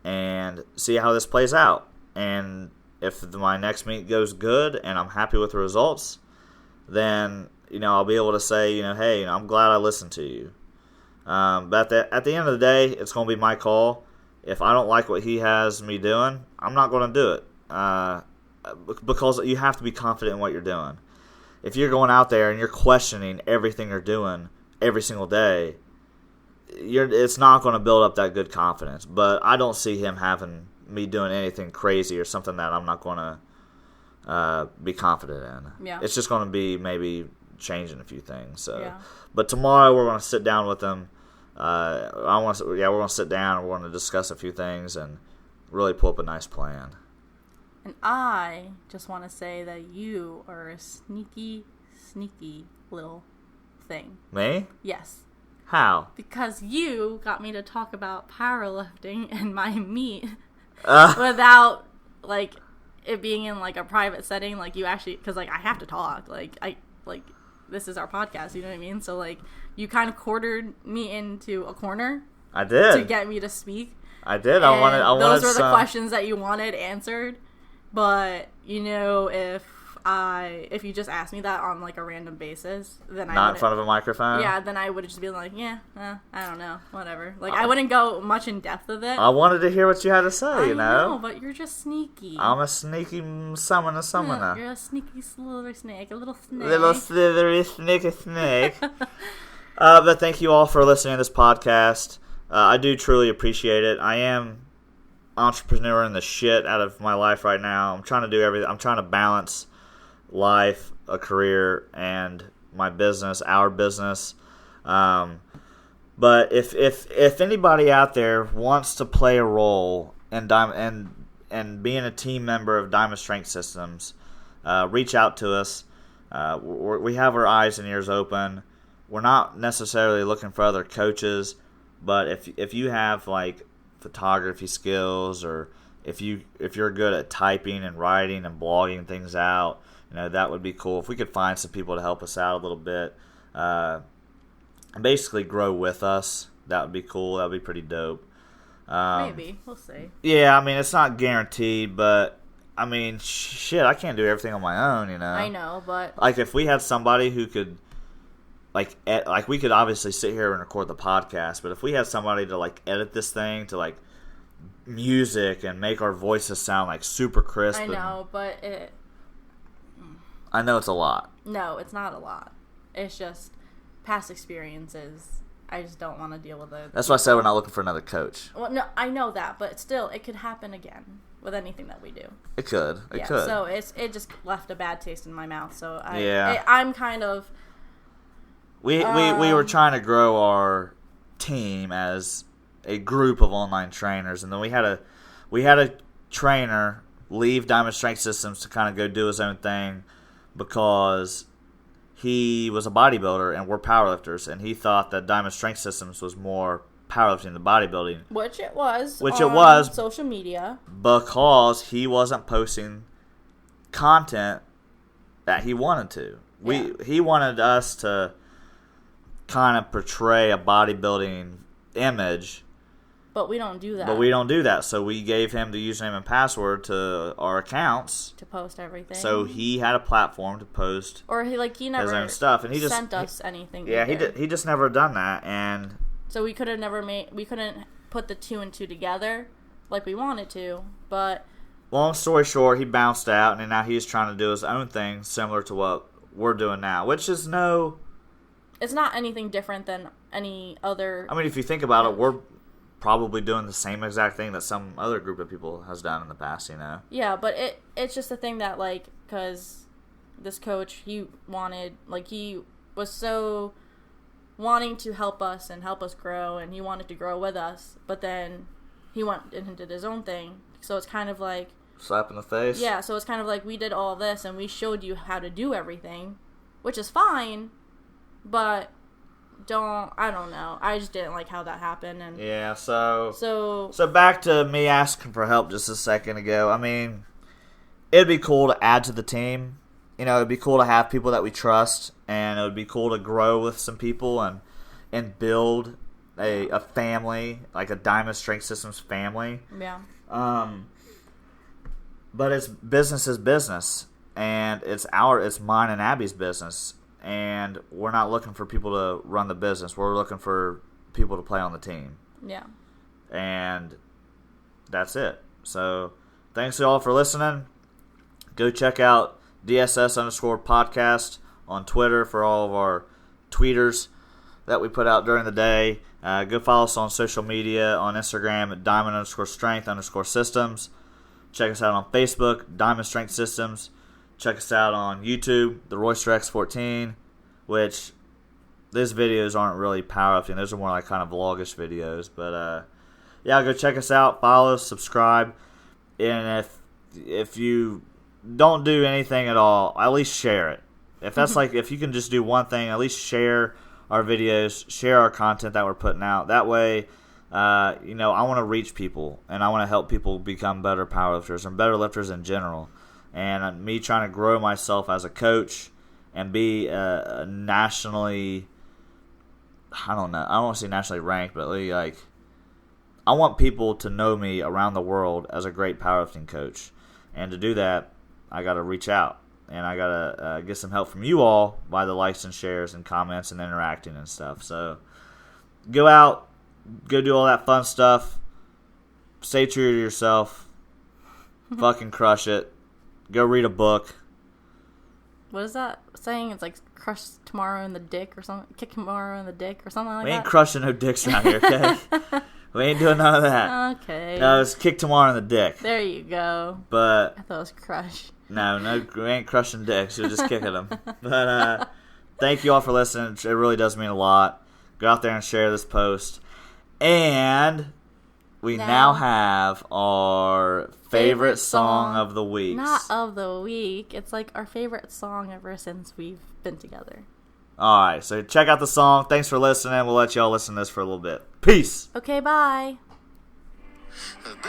and see how this plays out. And if my next meet goes good and I'm happy with the results, then, I'll be able to say, hey, I'm glad I listened to you. But at the end of the day, it's going to be my call. If I don't like what he has me doing, I'm not going to do it. Because you have to be confident in what you're doing. If you're going out there and you're questioning everything you're doing every single day, it's not going to build up that good confidence. But I don't see him having me doing anything crazy or something that I'm not going to be confident in. Yeah. It's just going to be maybe changing a few things. So, yeah. But tomorrow we're going to sit down with him. We're going to sit down and we're going to discuss a few things and really pull up a nice plan. And I just want to say that you are a sneaky, sneaky little thing. Me? Yes. How? Because you got me to talk about powerlifting and my meet without, it being in, a private setting. You actually, because, I have to talk. This is our podcast, you know what I mean? So, you kind of quartered me into a corner. I did. To get me to speak. I did. I wanted those were the questions that you wanted answered. But, if you just asked me that on, a random basis, then Not in front of a microphone? Yeah, then I would have just been I don't know, whatever. I wouldn't go much in depth with it. I wanted to hear what you had to say, I know, but you're just sneaky. I'm a sneaky summoner. You're a sneaky slithery snake, a little snake. Little slithery snake. But thank you all for listening to this podcast. I do truly appreciate it. I am entrepreneuring the shit out of my life right now. I'm trying to do everything. I'm trying to balance life, a career, and my business, our business. But if anybody out there wants to play a role in and being a team member of Diamond Strength Systems, reach out to us. We have our eyes and ears open. We're not necessarily looking for other coaches, but if you have photography skills, or if you're good at typing and writing and blogging things out, that would be cool. If we could find some people to help us out a little bit, basically grow with us, that would be cool. That would be pretty dope. Maybe. We'll see. Yeah, it's not guaranteed, but shit, I can't do everything on my own, I know, but if we had somebody who could we could obviously sit here and record the podcast, but if we had somebody to edit this thing to music and make our voices sound super crisp. I know, but I know it's a lot. No, it's not a lot. It's just past experiences. I just don't want to deal with it. That's why I said we're not looking for another coach. Well, no, I know that, but still, it could happen again with anything that we do. It could. It could. So it just left a bad taste in my mouth. So I'm kind of. We were trying to grow our team as a group of online trainers, and then we had a trainer leave Diamond Strength Systems to kind of go do his own thing because he was a bodybuilder and we're powerlifters, and he thought that Diamond Strength Systems was more powerlifting than bodybuilding. Which it was. Social media. Because he wasn't posting content that he wanted to. He wanted us to kind of portray a bodybuilding image. But we don't do that. So we gave him the username and password to our accounts to post everything. So he had a platform to post, or he never his own stuff, and he just sent us anything. Yeah, he just never done that, and so we couldn't put the two and two together like we wanted to. But long story short, he bounced out, and now he's trying to do his own thing, similar to what we're doing now, which is it's not anything different than any other. If you think about it, we're probably doing the same exact thing that some other group of people has done in the past, Yeah, but it's just a thing that, because this coach, he was so wanting to help us and help us grow, and he wanted to grow with us, but then he went and did his own thing. So it's kind of Slap in the face? Yeah, so it's kind of like we did all this and we showed you how to do everything, which is fine, but I don't know. I just didn't like how that happened. And yeah, so back to me asking for help just a second ago. I mean, it'd be cool to add to the team. You know, it'd be cool to have people that we trust, and it would be cool to grow with some people and build a family, like a Diamond Strength Systems family. Yeah. But it's business is business, and it's mine and Abby's business, and we're not looking for people to run the business. We're looking for people to play on the team. Yeah. And that's it. So thanks to all for listening. Go check out DSS_podcast on Twitter for all of our tweeters that we put out during the day. Go follow us on social media on Instagram at Diamond_Strength_Systems. Check us out on Facebook, Diamond Strength Systems. Check us out on YouTube, the Royster X14, which these videos aren't really powerlifting. Those are more like kind of vlogish videos. But yeah, go check us out, follow us, subscribe. And if you don't do anything at all, at least share it. If that's like, if you can just do one thing, at least share our videos, share our content that we're putting out. That way, I want to reach people, and I want to help people become better powerlifters and better lifters in general. And me trying to grow myself as a coach and be a nationally, I don't want to say nationally ranked, but like, I want people to know me around the world as a great powerlifting coach. And to do that, I got to reach out. And I got to get some help from you all by the likes and shares and comments and interacting and stuff. So go out, go do all that fun stuff. Stay true to yourself. Fucking crush it. Go read a book. What is that saying? It's like crush tomorrow in the dick or something. Kick tomorrow in the dick or something like that. We ain't crushing no dicks around here, okay? We ain't doing none of that. Okay. No, it's kick tomorrow in the dick. There you go. But I thought it was crush. No, we ain't crushing dicks. You're just kicking them. But thank you all for listening. It really does mean a lot. Go out there and share this post. And we now have our favorite song of the week. Not of the week. It's like our favorite song ever since we've been together. All right, so check out the song. Thanks for listening. We'll let y'all listen to this for a little bit. Peace. Okay, bye. Baby,